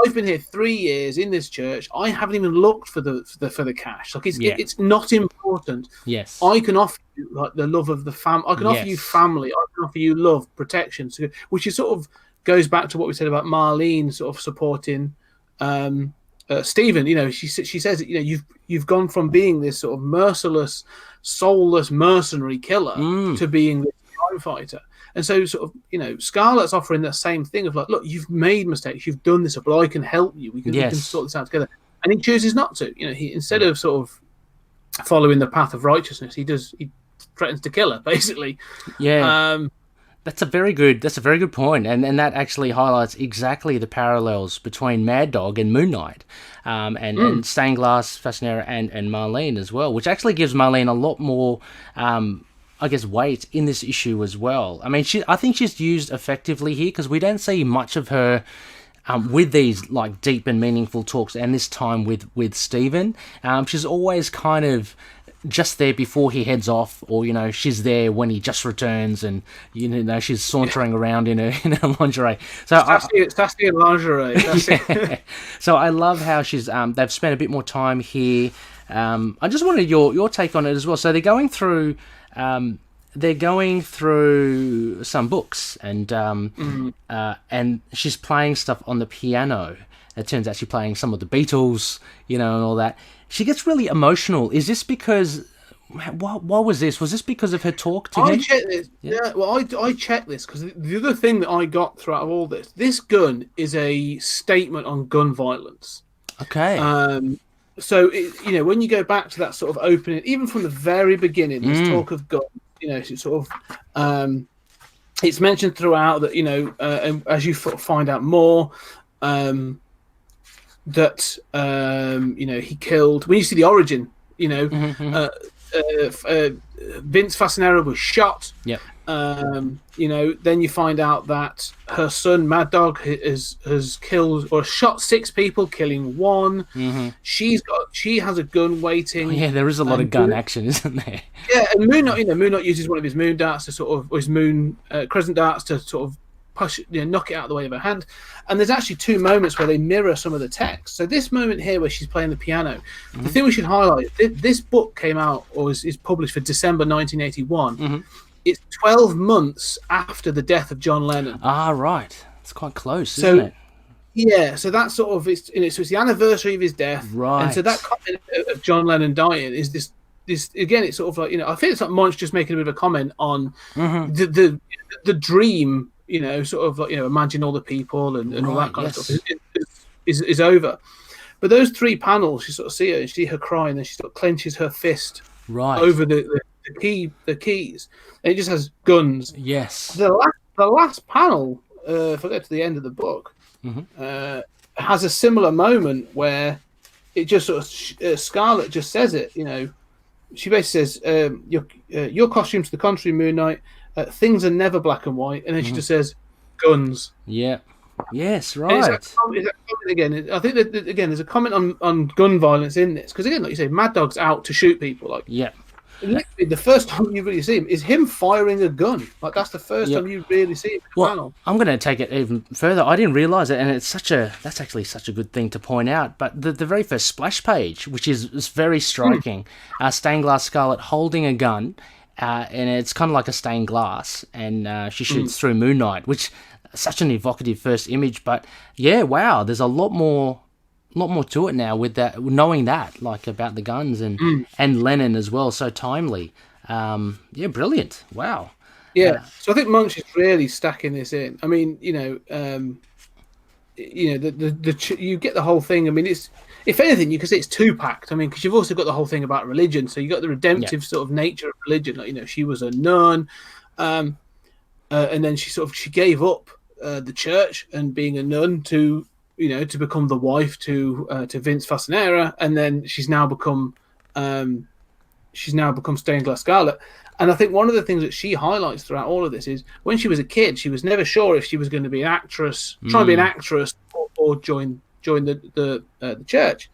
I've been here 3 years in this church. I haven't even looked for the cash. Like, it's not important. Yes, I can offer you like the love of the family. I can offer you family. I can offer you love, protection. So, which is sort of goes back to what we said about Marlene sort of supporting Stephen. She says that you've gone from being this sort of merciless, soulless mercenary killer to being this crime fighter. And so, sort of, Scarlet's offering that same thing of like, look, you've made mistakes, you've done this, but I can help you. We can sort this out together. And he chooses not to. He instead of sort of following the path of righteousness, he threatens to kill her, basically. Yeah. That's a very good point, and that actually highlights exactly the parallels between Mad Dog and Moon Knight, and Stained Glass, Fascinera, and Marlene as well, which actually gives Marlene a lot more, I guess, weight in this issue as well. I mean, I think she's used effectively here because we don't see much of her with these like deep and meaningful talks, and this time with Stephen. She's always kind of just there before he heads off, or she's there when he just returns, and she's sauntering around in her lingerie. So sassy in lingerie. So I love how she's they've spent a bit more time here. I just wanted your take on it as well. So they're going through some books, and she's playing stuff on the piano. It turns out she's playing some of the Beatles, and all that. She gets really emotional. Is this because... What was this? Was this because of her talk to him? I checked this. Yeah, well, I checked this because the other thing that I got throughout all this gun is a statement on gun violence. Okay. So, when you go back to that sort of opening, even from the very beginning, there's talk of guns. It's sort of... it's mentioned throughout that, and as you find out more... that he killed. When you see the origin, Vince Fascinera was shot. Yep. Then you find out that her son Mad Dog has killed or shot 6 people, killing 1. She has a gun waiting. Oh, yeah, there is a lot of gun action, isn't there? Yeah, and Moon Knight uses one of his moon darts to sort of, or his moon crescent darts to sort of push, knock it out of the way of her hand. And there's actually 2 moments where they mirror some of the text. So this moment here where she's playing the piano, the thing we should highlight, this book came out or is published for December 1981. It's 12 months after the death of John Lennon. Ah, right. It's quite close, isn't it? Yeah, so that's sort of, so it's the anniversary of his death. Right. And so that comment of John Lennon dying is this again, it's sort of like, I think it's like Moench just making a bit of a comment on the dream, sort of like, imagine all the people and all that kind of stuff is over. But those 3 panels, you sort of see her and you see her crying, and she sort of clenches her fist over the keys, and it just has guns. Yes. The last panel, if I get to the end of the book, has a similar moment where it just sort of Scarlet just says it. She basically says, "Your costume's to the contrary, Moon Knight. Things are never black and white," and then she just says, "Guns." Yeah. Yes. Right. Again, I think that again, there's a comment on gun violence in this because again, like you say, Mad Dog's out to shoot people. Like, yeah. Literally, the first time you really see him is him firing a gun. Like, that's the first time you really see him. Well, I'm going to take it even further. I didn't realise it, and that's actually such a good thing to point out. But the very first splash page, which is very striking, stained glass Scarlet holding a gun, and it's kind of like a stained glass, and she shoots through Moon Knight, which is such an evocative first image. But yeah, wow, there's a lot more to it now with that, knowing that, like, about the guns and Lennon as well, so timely. Yeah, brilliant. Wow. Yeah, so I think Moench is really stacking this in. I mean, you get the whole thing. I mean, it's, if anything, you could say it's two-packed. I mean, because you've also got the whole thing about religion. So you got the redemptive sort of nature of religion. Like, she was a nun, and then she gave up the church and being a nun to become the wife to Vince Fasanera, and then she's now become Stained Glass Scarlet. And I think one of the things that she highlights throughout all of this is when she was a kid, she was never sure if she was going to be an actress, try and be an actress, or join the church.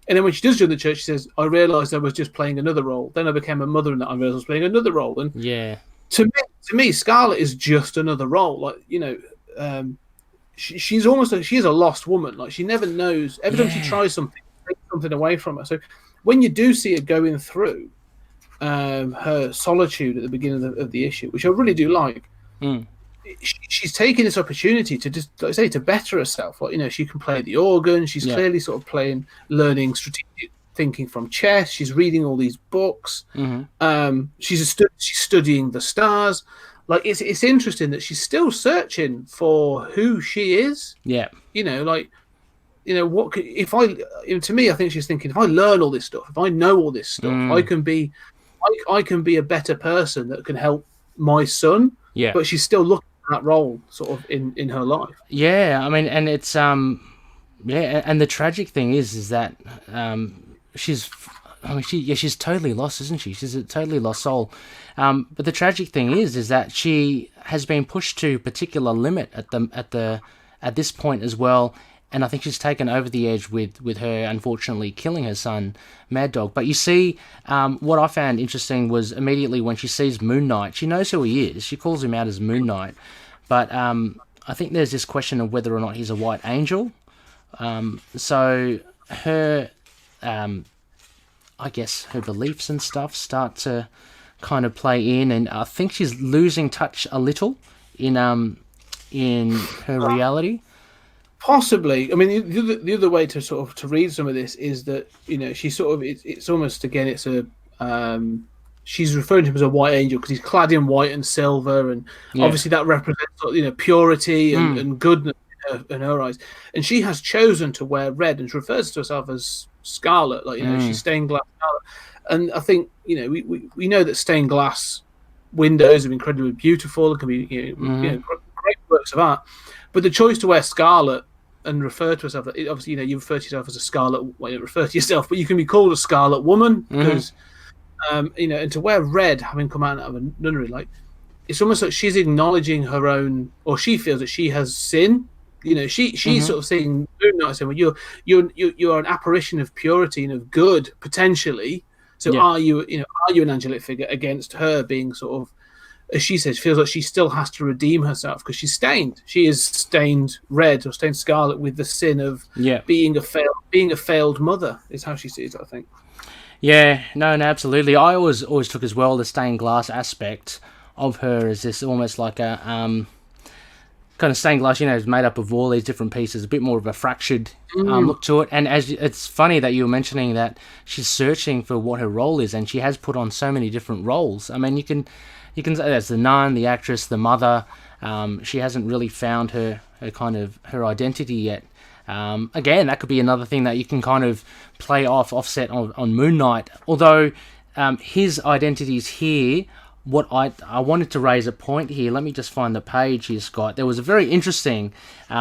And then when she does join the church, she says, "I realised I was just playing another role. Then I became a mother, and I realised I was playing another role." And to me, Scarlet is just another role. Like, she's almost like, she is a lost woman. Like, she never knows. Every time she tries something, takes something away from her. So when you do see her going through her solitude at the beginning of the issue, which I really do like, she's taking this opportunity to just, like I say, to better herself. Like, she can play the organ. She's clearly sort of learning strategic thinking from chess. She's reading all these books. She's studying the stars. Like, it's interesting that she's still searching for who she is. Yeah. What could, to me, I think she's thinking, if I learn all this stuff, if I know all this stuff, I can be a better person that can help my son. Yeah. But she's still looking at that role sort of in her life. Yeah. I mean, and it's, and the tragic thing is that she's totally lost, isn't she? She's a totally lost soul. But the tragic thing is that she has been pushed to a particular limit at this point as well. And I think she's taken over the edge with her, unfortunately, killing her son, Mad Dog. But you see, what I found interesting was immediately when she sees Moon Knight, she knows who he is. She calls him out as Moon Knight. But I think there's this question of whether or not he's a white angel. So her, I guess, her beliefs and stuff start to kind of play in. And I think she's losing touch a little in her reality. Possibly. I mean, the other way to read some of this is that, she sort of, it's almost, again, it's a, she's referring to him as a white angel because he's clad in white and silver, and obviously that represents, purity and goodness in her eyes. And she has chosen to wear red, and she refers to herself as Scarlet, like, she's stained glass Scarlet. And I think, we know that stained glass windows are incredibly beautiful and can be, great works of art. But the choice to wear scarlet and refer to yourself, obviously, you refer to yourself as a scarlet, well, you refer to yourself, but you can be called a scarlet woman because, and to wear red, having come out of a nunnery, like, it's almost like she's acknowledging her own, or she feels that she has sin. She's sort of saying, well, you're an apparition of purity and of good potentially. So are you an angelic figure against her being sort of, as she says, feels like she still has to redeem herself because she's stained. She is stained red or stained scarlet with the sin of being a failed mother, is how she sees it, I think. Yeah, no, absolutely. I always took as well the stained glass aspect of her as this almost like a kind of stained glass, is made up of all these different pieces, a bit more of a fractured look to it. And it's funny that you were mentioning that she's searching for what her role is, and she has put on so many different roles. I mean, you can say that's the nun, the actress, the mother. She hasn't really found her identity yet. Again, that could be another thing that you can kind of play offset on Moon Knight. Although his identity's here. What I wanted to raise a point here. Let me just find the page here, Scott. There was a very interesting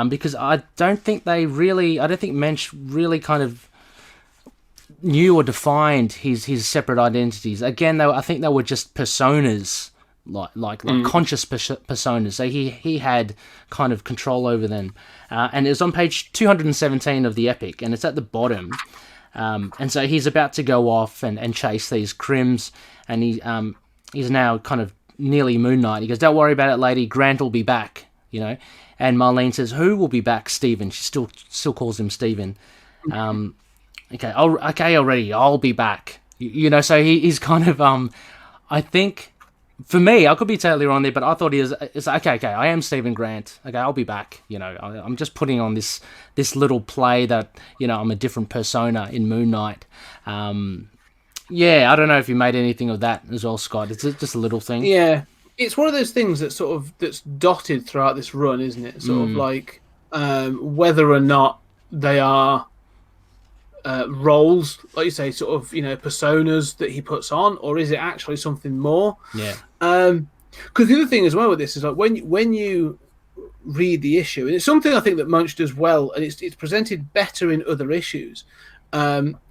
because I don't think Moench really kind of knew or defined his separate identities. Again, though, I think they were just personas. Like conscious personas. So he had kind of control over them. And it was on page 217 of the epic, and it's at the bottom. And so he's about to go off and chase these crims, and he's now kind of nearly Moon Knight. He goes, "Don't worry about it, lady. Grant will be back." And Marlene says, "Who will be back, Stephen?" She still calls him Stephen. Okay, already. I'll be back. So he's kind of I think for me, I could be totally wrong there, but I thought it's okay, I am Stephen Grant. Okay, I'll be back. I'm just putting on this little play that, I'm a different persona in Moon Knight. I don't know if you made anything of that as well, Scott. It's just a little thing. Yeah, it's one of those things that's dotted throughout this run, isn't it? Sort of like whether or not they are roles, like you say, sort of personas that he puts on, or is it actually something more? Yeah. Because the other thing as well with this is like when you read the issue, and it's something I think that Moench does well, and it's presented better in other issues.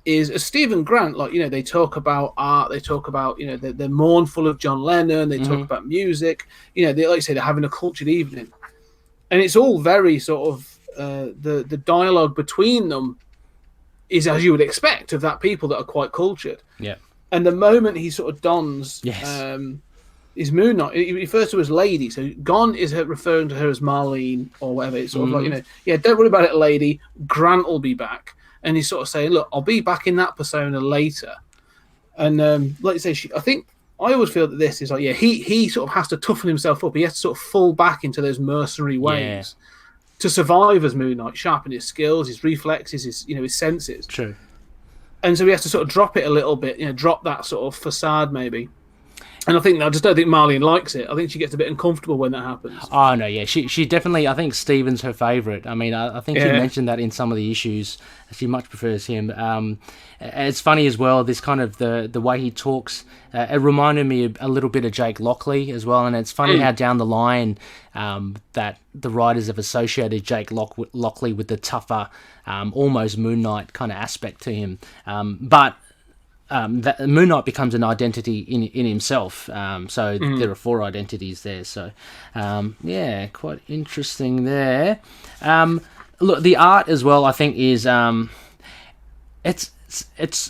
Is as Stephen Grant, like they talk about art, they talk about they're mournful of John Lennon, they talk about music, they, like you say, they're having a cultured evening, and it's all very sort of the dialogue between them is as you would expect of that people that are quite cultured. Yeah. And the moment he sort of dons his Moon Knight, he refers to her as lady. So Gon is referring to her as Marlene or whatever. It's sort of like don't worry about it, lady. Grant will be back. And he's sort of saying, look, I'll be back in that persona later. And like you say, I always feel that this is like, he sort of has to toughen himself up. He has to sort of fall back into those mercenary ways to survive as Moon Knight, sharpen his skills, his reflexes, his senses. True. And so he has to sort of drop it a little bit, drop that sort of facade maybe. And I just don't think Marlene likes it. I think she gets a bit uncomfortable when that happens. Oh, no, yeah. She definitely, I think Stephen's her favourite. I mean, I think she mentioned that in some of the issues. She much prefers him. It's funny as well, this kind of the way he talks. It reminded me a little bit of Jake Lockley as well. And it's funny how down the line that the writers have associated Jake Lockley with the tougher, almost Moon Knight kind of aspect to him. But that Moon Knight becomes an identity in himself. So there are 4 identities there. So, quite interesting there. Look, the art as well, I think, is it's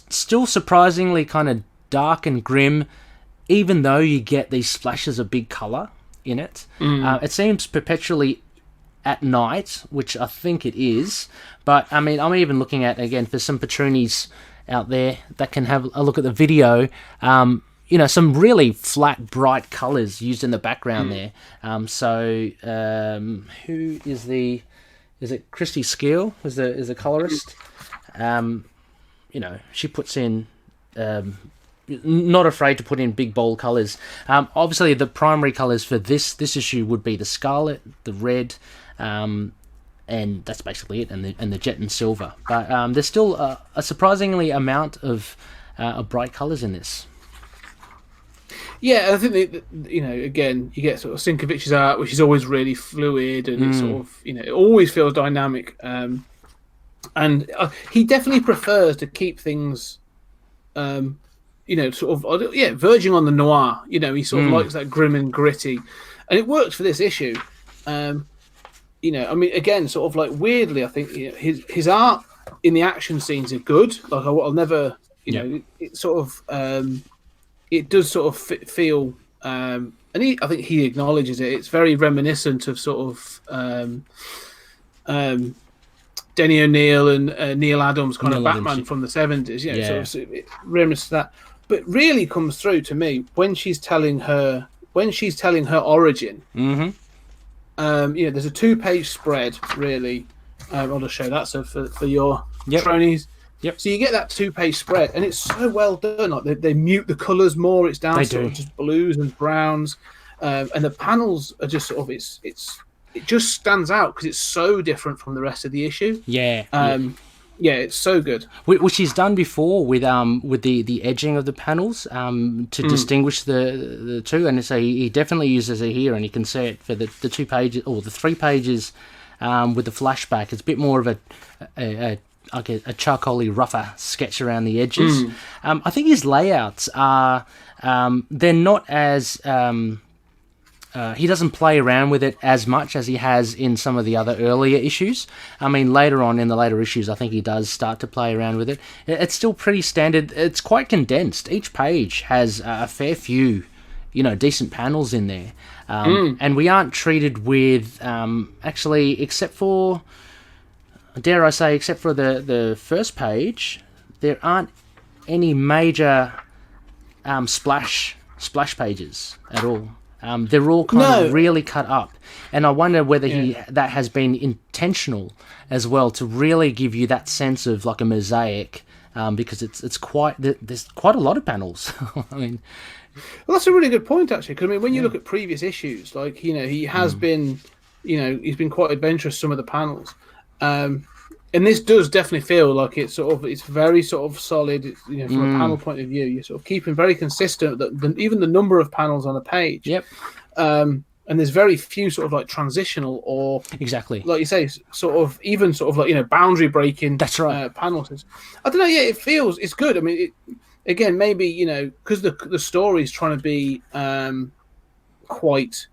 still surprisingly kind of dark and grim, even though you get these splashes of big colour in it. It seems perpetually at night, which I think it is. But, I mean, I'm even looking at, again, for some Patroonies out there that can have a look at the video, some really flat, bright colours used in the background there. Who is it Christie Scheele is the colorist? She puts in, not afraid to put in big, bold colours. Obviously, the primary colours for this issue would be the scarlet, the red, and that's basically it, and the jet and silver. But there's still a surprisingly amount of bright colours in this. Yeah, I think again, you get sort of Sienkiewicz's art, which is always really fluid, and it's sort of it always feels dynamic. And he definitely prefers to keep things, verging on the noir. He sort of likes that grim and gritty, and it works for this issue. Again, sort of like weirdly, I think his art in the action scenes are good. Like I'll never, it sort of, it does sort of feel, and I think he acknowledges it. It's very reminiscent of sort of Denny O'Neil and Neil Adams kind of Batman from the 70s. Sort of reminiscent of that. But really comes through to me when she's telling her origin. Mm-hmm. There's a 2-page spread, really. I'll just show that for your tronies. Yep. So you get that 2-page spread, and it's so well done. Like they mute the colours more. It's down to just blues and browns, and the panels are just sort of it just stands out because it's so different from the rest of the issue. Yeah, it's so good. Which he's done before with the edging of the panels to distinguish the two, and so he definitely uses it here, and you can see it for the 2 pages or the 3 pages with the flashback. It's a bit more of a charcoaly, rougher sketch around the edges. I think his layouts are they're not as he doesn't play around with it as much as he has in some of the other earlier issues. I mean, later on in the later issues, I think he does start to play around with it. It's still pretty standard. It's quite condensed. Each page has a fair few, decent panels in there. And we aren't treated with, actually, except for the first page, there aren't any major splash splash pages at all. They're all kind of really cut up, and I wonder whether that has been intentional as well, to really give you that sense of like a mosaic, because it's quite, there's quite a lot of panels. I mean, well, that's a really good point actually, because I mean, when you look at previous issues, like he has been, he's been quite adventurous some of the panels, and this does definitely feel like it's very sort of solid. From a panel point of view, you're sort of keeping very consistent. Even the number of panels on a page. Yep. And there's very few sort of like transitional or exactly, like you say, sort of even sort of like boundary breaking. That's right. Panels. I don't know. Yeah, it's good. I mean, again, maybe because the story is trying to be quite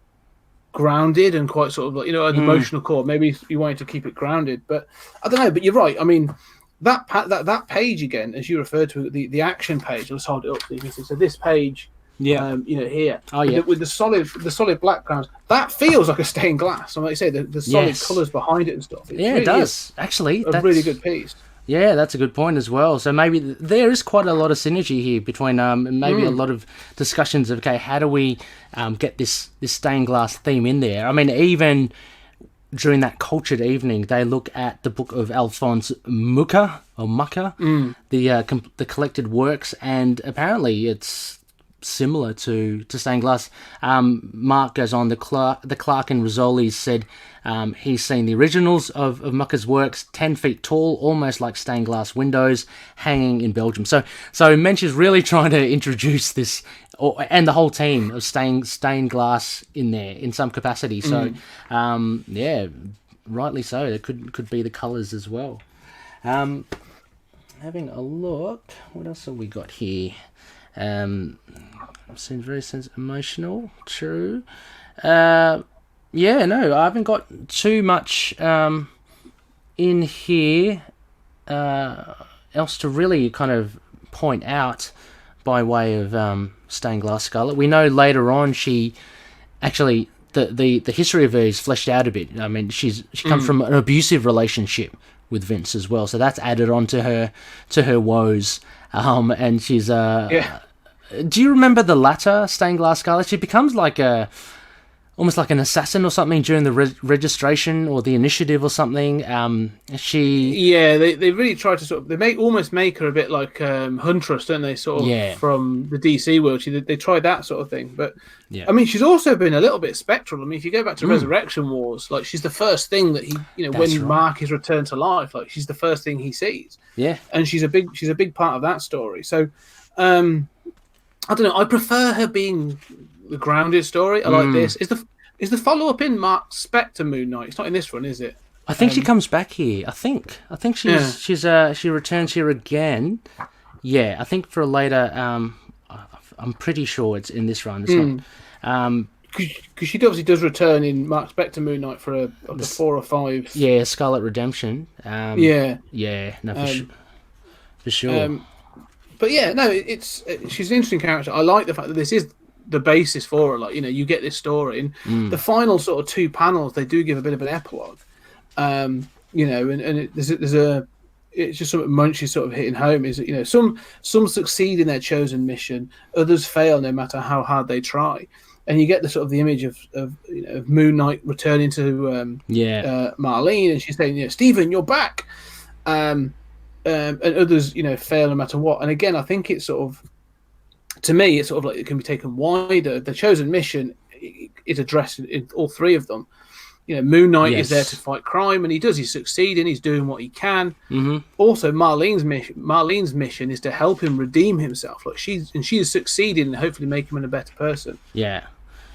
grounded and quite sort of like an emotional core. Maybe you wanted to keep it grounded, but I don't know. But you're right. I mean, that page again, as you referred to, the action page. Let's hold it up so you can see. So this page, here, with the solid background, that feels like a stained glass. And like you say, the solid colours behind it and stuff. It does actually. That's really good piece. Yeah, that's a good point as well. So maybe there is quite a lot of synergy here between maybe a lot of discussions of, okay, how do we get this stained glass theme in there? I mean, even during that cultured evening, they look at the book of Alphonse Mucha, the collected works, and apparently it's similar to stained glass. Mark goes on, the Clark and Rizzoli's said he's seen the originals of Mucha's works, 10 feet tall, almost like stained glass windows, hanging in Belgium. So Moench is really trying to introduce this, and the whole team of stained glass in there in some capacity. So rightly so. It could be the colours as well. Having a look, what else have we got here? Seems very emotional. True. I haven't got too much in here else to really kind of point out by way of stained glass Scarlet. We know later on she actually the history of her is fleshed out a bit. I mean, she comes from an abusive relationship with Vince as well, so that's added on to her woes. And she's do you remember the latter stained glass Scarlet? She becomes like almost like an assassin or something during the registration or the initiative or something. They really try to sort of almost make her a bit like Huntress, don't they? Sort of from the DC world. They tried that sort of thing, but I mean, she's also been a little bit spectral. I mean, if you go back to Resurrection Wars, like she's the first thing that when Mark is returned to life, like she's the first thing he sees. Yeah, and she's a big part of that story. So. I don't know. I prefer her being the grounded story. I like this. Is the follow up in Mark Spectre Moon Knight? It's not in this one, is it? I think she comes back here. I think she returns here again. Yeah, I think for a later. I'm pretty sure it's in this run. It's not. Because she obviously does return in Mark Spectre Moon Knight for a 4 or 5. Yeah, Scarlet Redemption. For sure. But yeah, no, she's an interesting character. I like the fact that this is the basis for her. Like, you get this story, and the final sort of 2 panels, they do give a bit of an epilogue. And there's it's just something Moench is sort of hitting home. Is that some succeed in their chosen mission, others fail no matter how hard they try, and you get the sort of the image of Moon Knight returning to Marlene, and she's saying, Stephen, you're back. And others, fail no matter what. And again, I think it's sort of, to me, it's sort of like it can be taken wider. The chosen mission is addressed in all 3 of them. Moon Knight is there to fight crime, and he does. He's succeeding. He's doing what he can. Mm-hmm. Also, Marlene's mission is to help him redeem himself. Like she is succeeding and hopefully make him a better person. Yeah.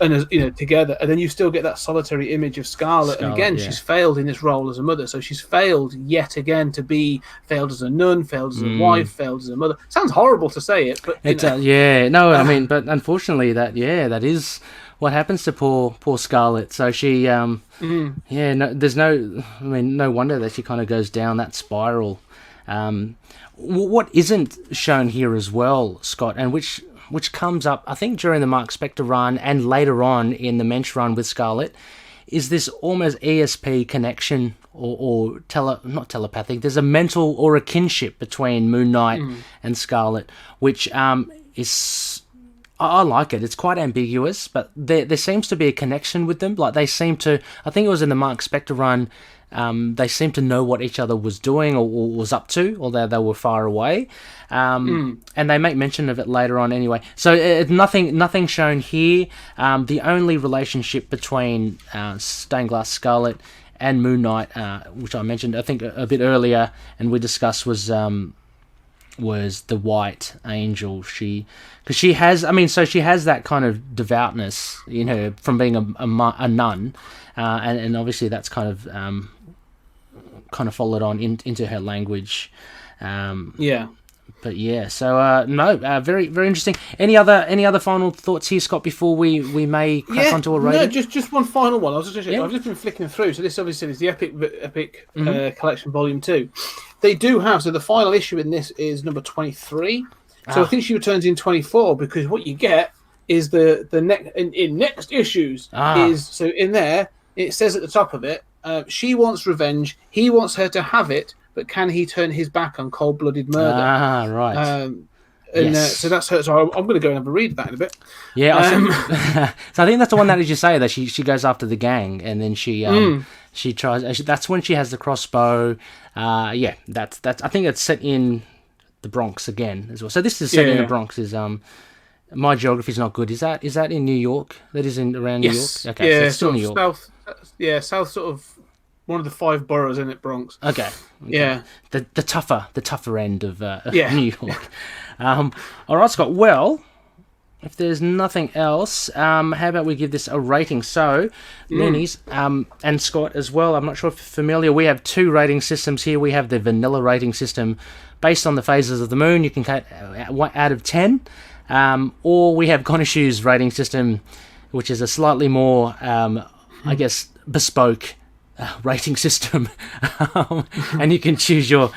And together, and then you still get that solitary image of Scarlet. And again, she's failed in this role as a mother. So she's failed yet again failed as a nun, failed as a wife, failed as a mother. Sounds horrible to say it, but I mean, but unfortunately, that is what happens to poor Scarlet. So she, there's no wonder that she kind of goes down that spiral. What isn't shown here as well, Scott, and which comes up, I think, during the Mark Spector run and later on in the Moench run with Scarlet, is this almost ESP connection or not telepathic. There's a mental or a kinship between Moon Knight and Scarlet, which is I like it. It's quite ambiguous, but there seems to be a connection with them. Like they seem to, I think it was in the Mark Spector run, they seemed to know what each other was doing or was up to, although they were far away. And they make mention of it later on anyway. So nothing shown here. The only relationship between Stained Glass Scarlet and Moon Knight, which I mentioned, I think a bit earlier, and we discussed was the White Angel. She has that kind of devoutness in her from being a nun, and obviously that's kind of followed on into her language. But yeah, so very very interesting. Any other final thoughts here, Scott, before we may crack onto a rating? No, just one final one. I've just been flicking through. So this obviously is the Epic Collection Volume 2. They do have, so the final issue in this is number 23. So I think she returns in 24, because what you get is the next issues is, so in there it says at the top of it, she wants revenge, he wants her to have it, but can he turn his back on cold-blooded murder? Right. Yes. So that's her. So I'm going to go and have a read of that in a bit. Yeah. So I think that's the one that, as you say, that she goes after the gang, and then she tries. That's when she has the crossbow. That's. I think it's set in the Bronx again as well. So this is set in the Bronx. Is my geography's not good. Is that in New York? That is around New York. Okay, yeah, so it's still New York. South. Yeah, south sort of. One of the 5 boroughs in it, Bronx. Okay. Yeah. The tougher end of New York. All right, Scott. Well, if there's nothing else, how about we give this a rating? So, Loonies, and Scott as well, I'm not sure if you're familiar, we have 2 rating systems here. We have the vanilla rating system based on the phases of the moon. You can cut out of 10. Or we have Khonshu's rating system, which is a slightly more, I guess, bespoke rating system, and you can choose your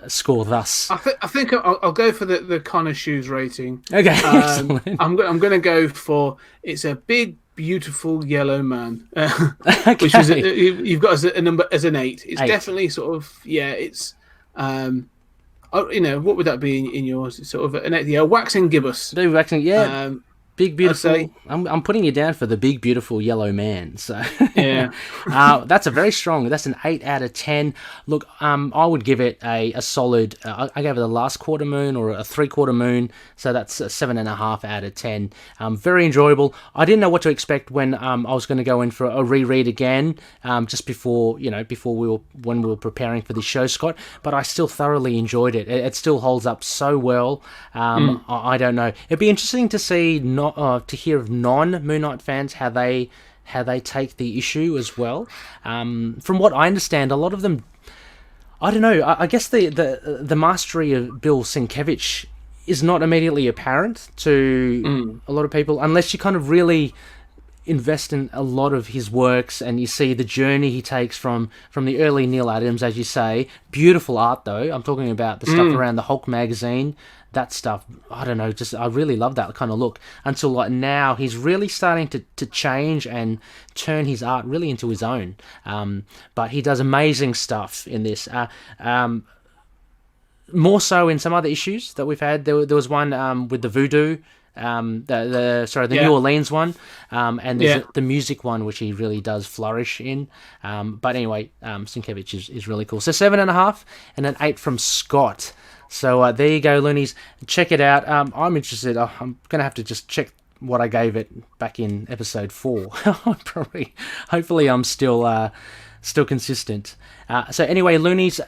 score thus. I think I'll go for the Khonshu's rating. Okay, excellent. I'm going to go for, it's a big, beautiful yellow man, Okay. which is you've got as a number as an 8. It's 8. Definitely sort of it's what would that be in yours? It's sort of an 8. Yeah, waxing gibbous. The waxing, yeah. Big beautiful. I'm putting you down for the big beautiful yellow man. So yeah, that's a very strong. That's an 8 out of 10. Look, I would give it a solid. I gave it a last quarter moon or a 3/4 moon. So that's a 7.5 out of 10. Very enjoyable. I didn't know what to expect when I was going to go in for a reread again, just before when we were preparing for this show, Scott. But I still thoroughly enjoyed it. It still holds up so well. I don't know. It'd be interesting to see to hear of non-Moon Knight fans how they take the issue as well. From what I understand, a lot of them, I don't know. I guess the mastery of Bill Sienkiewicz is not immediately apparent to a lot of people unless you kind of really invest in a lot of his works and you see the journey he takes from the early Neil Adams, as you say. Beautiful art, though. I'm talking about the stuff around the Hulk magazine. That stuff, I don't know, I really love that kind of look. Until like now, he's really starting to change and turn his art really into his own. But he does amazing stuff in this. More so in some other issues that we've had. There was one with the voodoo. The New Orleans one, and there's the music one, which he really does flourish in. But anyway, Sienkiewicz is really cool. So 7.5 and an 8 from Scott. So there you go, Loonies. Check it out. I'm interested. I'm going to have to just check what I gave it back in episode 4. Hopefully I'm still consistent. So anyway, Loonies,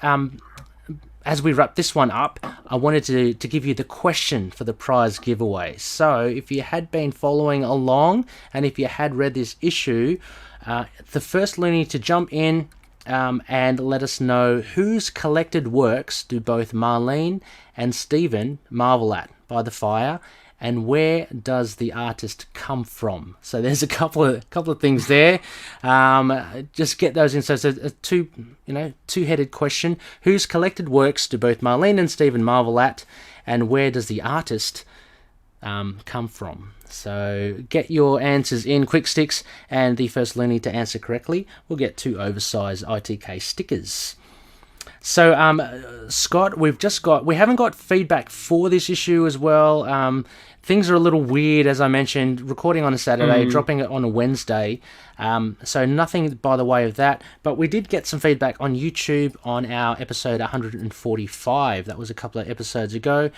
as we wrap this one up, I wanted to give you the question for the prize giveaway. So if you had been following along and if you had read this issue, the first Looney to jump in and let us know whose collected works do both Marlene and Stephen marvel at by the fire, and where does the artist come from? So there's a couple of things there. Just get those in. So it's a two-headed question. Whose collected works do both Marlene and Stephen marvel at, and where does the artist come from? So get your answers in, quick sticks, and the first Looney to answer correctly will get 2 oversized ITK stickers. So, Scott, we haven't got feedback for this issue as well. Things are a little weird, as I mentioned, recording on a Saturday, dropping it on a Wednesday. So nothing by the way of that. But we did get some feedback on YouTube on our episode 145. That was a couple of episodes ago.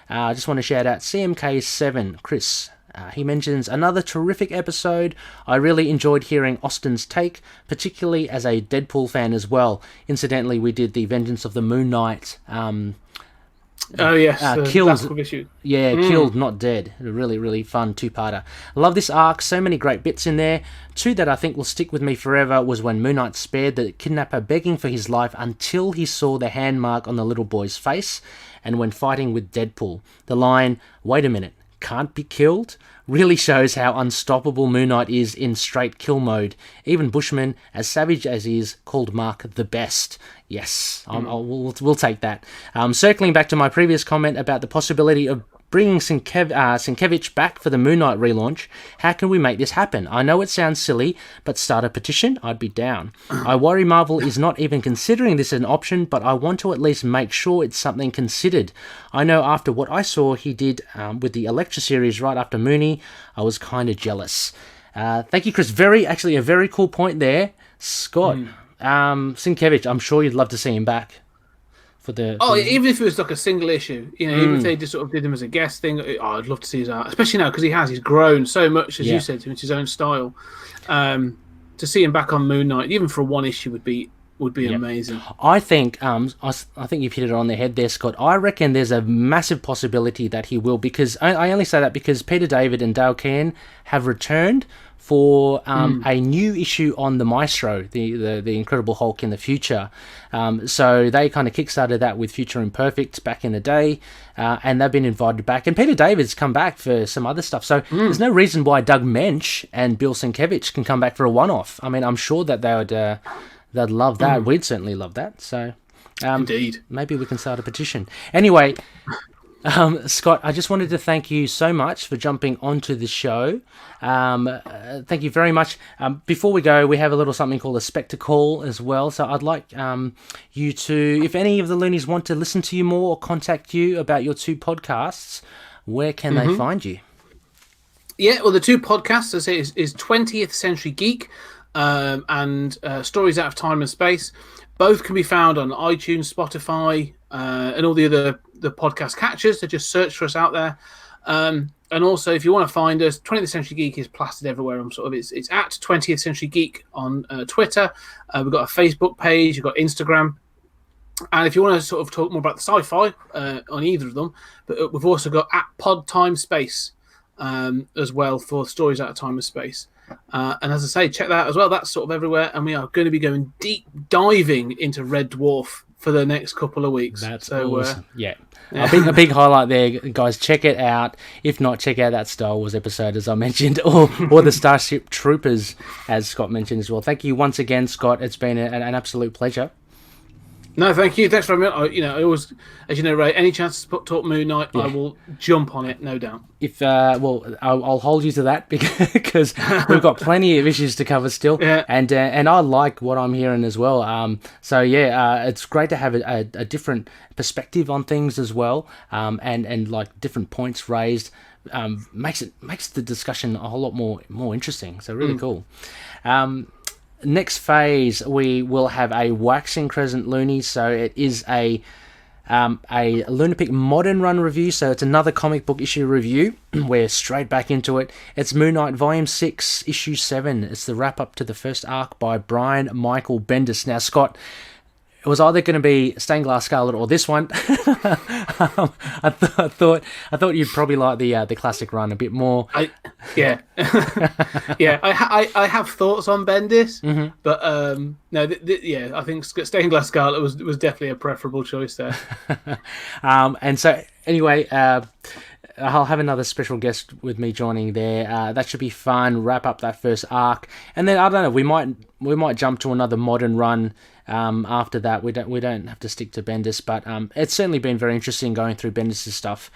I just want to shout out CMK7, Chris. He mentions another terrific episode. I really enjoyed hearing Austin's take, particularly as a Deadpool fan as well. Incidentally, we did the Vengeance of the Moon Knight. Killed issue. Yeah, Killed, Not Dead. A really, really fun two-parter. I love this arc. So many great bits in there. Two that I think will stick with me forever was when Moon Knight spared the kidnapper begging for his life until he saw the hand mark on the little boy's face, and when fighting with Deadpool. The line, "Wait a minute, can't be killed," really shows how unstoppable Moon Knight is in straight kill mode. Even Bushman, as savage as he is, called Mark the best. Yes, we'll take that. Circling back to my previous comment about the possibility of bringing Sienkiewicz back for the Moon Knight relaunch, how can we make this happen? I know it sounds silly, but start a petition? I'd be down. I worry Marvel is not even considering this an option, but I want to at least make sure it's something considered. I know after what I saw he did with the Elektra series right after Mooney, I was kind of jealous. Thank you, Chris. A very cool point there. Scott, Sienkiewicz, I'm sure you'd love to see him back. Even if it was like a single issue, even if they just sort of did him as a guest thing, I'd love to see his art, especially now because he's grown so much, as you said, to his own style. To see him back on Moon Knight, even for one issue, would be amazing. I think you've hit it on the head there, Scott. I reckon there's a massive possibility that he will, because I only say that because Peter David and Dale Keane have returned for a new issue on the Maestro, the Incredible Hulk in the future. So they kind of kickstarted that with Future Imperfect back in the day, and they've been invited back. And Peter David's come back for some other stuff. So there's no reason why Doug Moench and Bill Sienkiewicz can come back for a one-off. I mean, I'm sure that they'd love that. We'd certainly love that. So indeed, maybe we can start a petition. Anyway, Scott, I just wanted to thank you so much for jumping onto the show. Thank you very much. Before we go, we have a little something called a spectacle as well. So I'd like you to, if any of the loonies want to listen to you more or contact you about your two podcasts, where can they find you? Yeah, well, the two podcasts, as I say, is 20th Century Geek and Stories Out of Time and Space. Both can be found on iTunes, Spotify, and all the other podcast catchers. So just search for us out there. And also, if you want to find us, 20th Century Geek is plastered everywhere. It's at 20th Century Geek on Twitter. We've got a Facebook page. We've got Instagram. And if you want to sort of talk more about the sci-fi on either of them, but we've also got at Pod Time Space as well for Stories Out of Time and Space. And as I say, check that out as well. That's sort of everywhere. And we are going to be going deep diving into Red Dwarf for the next couple of weeks. That's awesome. A big highlight there, guys. Check it out. If not, check out that Star Wars episode, as I mentioned, or the Starship Troopers, as Scott mentioned as well. Thank you once again, Scott. It's been an absolute pleasure. No, thank you. Thanks for having me. I always, as you know, Ray, any chance to talk Moon Knight, I will jump on it, no doubt. If I'll hold you to that because we've got plenty of issues to cover still, and I like what I'm hearing as well. It's great to have a different perspective on things as well, and like different points raised. Makes the discussion a whole lot more interesting. So really cool. Next phase, we will have a waxing Crescent Looney. So it is a LUNAR-PICK modern run review. So it's another comic book issue review. We're straight back into it. It's Moon Knight Volume 6, Issue 7. It's the wrap up to the first arc by Brian Michael Bendis. Now, Scott, it was either going to be Stained Glass Scarlet or this one. I thought you'd probably like the classic run a bit more. I have thoughts on Bendis, but I think Stained Glass Scarlet was definitely a preferable choice there. And so anyway, I'll have another special guest with me joining there. That should be fun. Wrap up that first arc, and then I don't know. We might jump to another modern run. After that, we don't have to stick to Bendis, but it's certainly been very interesting going through Bendis' stuff.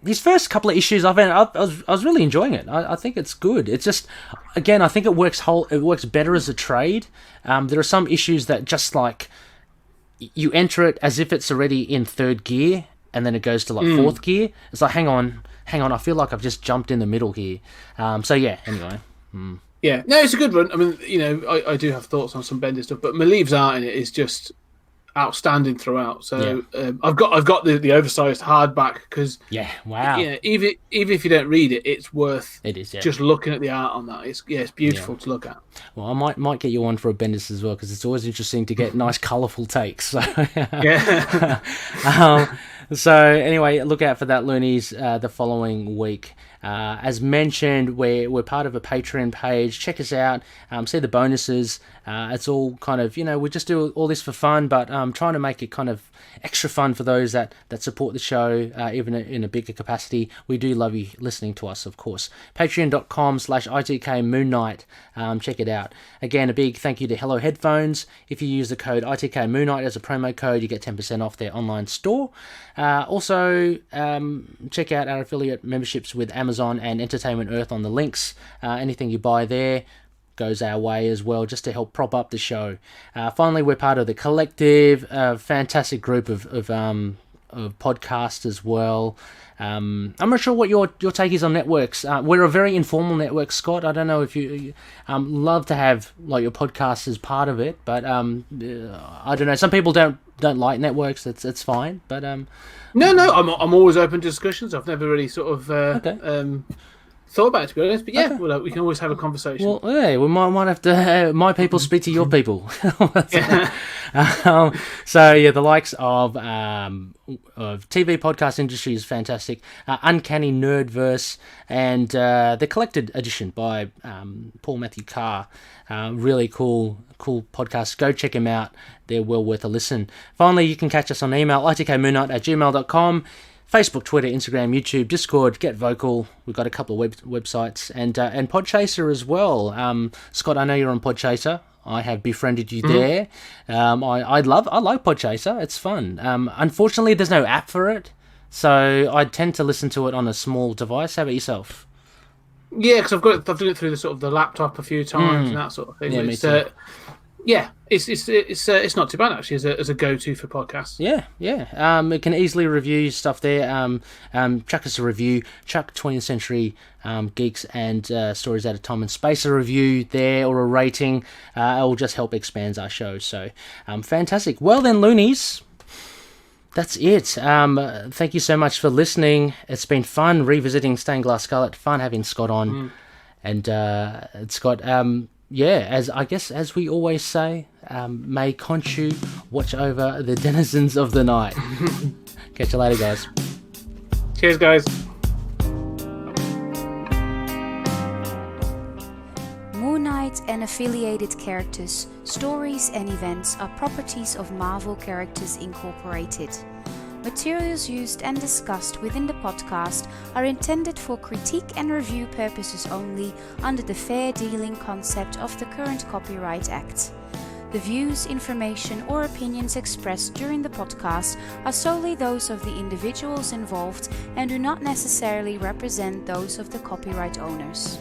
These first couple of issues, I was really enjoying it. I think it's good. It's just, again, I think it works better as a trade. There are some issues that just like you enter it as if it's already in third gear, and then it goes to like fourth gear. It's like, hang on, I feel like I've just jumped in the middle here. So yeah, anyway. Yeah, no, it's a good run. I mean, you know, I do have thoughts on some Bendis stuff, but Maleev's art in it is just outstanding throughout. So I've got the oversized hardback because even if you don't read it, it's worth just looking at the art on that. It's beautiful to look at. Well, I might get you one for a Bendis as well, because it's always interesting to get nice colourful takes. So so anyway, look out for that, Loonies, the following week. As mentioned, we're part of a Patreon page. Check us out. See the bonuses. It's all kind of, we just do all this for fun, but trying to make it kind of extra fun for those that support the show, even in a bigger capacity. We do love you listening to us, of course. Patreon.com/ITK Moon Knight. Check it out. Again, a big thank you to Hello Headphones. If you use the code ITK Moon Knight as a promo code, you get 10% off their online store. Also, check out our affiliate memberships with Amazon and Entertainment Earth on the links. Anything you buy there goes our way as well, just to help prop up the show. Finally, we're part of the Collective, a fantastic group of podcasts as well. I'm not sure what your take is on networks. We're a very informal network, Scott. I don't know if you love to have like your podcast as part of it, but I don't know. Some people don't like networks. It's fine, but no, I'm always open to discussions. I've never really sort of thought about it, to be honest, but well, we can always have a conversation. Well, yeah, we might have to my people speak to your people. So yeah, the likes of TV podcast industry is fantastic. Uncanny Nerdverse and the Collected Edition by Paul Matthew Carr. Really cool podcast. Go check them out. They're well worth a listen. Finally, you can catch us on email, itkmoonnight@gmail.com. Facebook, Twitter, Instagram, YouTube, Discord, Get Vocal. We've got a couple of websites and Podchaser as well. Scott, I know you're on Podchaser. I have befriended you there. I like Podchaser. It's fun. Unfortunately, there's no app for it, so I tend to listen to it on a small device. How about yourself? Yeah, because I've done it through the laptop a few times and that sort of thing. Yeah, me too. It's not too bad actually as a go-to for podcasts. Yeah. It can easily review stuff there. Chuck us a review. Chuck 20th Century Geeks and Stories Out of Time and Space a review there, or a rating. It will just help expand our show. So fantastic. Well then, Loonies, that's it. Thank you so much for listening. It's been fun revisiting Stained Glass Scarlet. Fun having Scott on, and Scott. As we always say, may Khonshu watch over the denizens of the night. Catch you later, guys. Cheers, guys. Moon Knight and affiliated characters, stories and events are properties of Marvel Characters Incorporated. Materials used and discussed within the podcast are intended for critique and review purposes only under the fair dealing concept of the current Copyright Act. The views, information or opinions expressed during the podcast are solely those of the individuals involved and do not necessarily represent those of the copyright owners.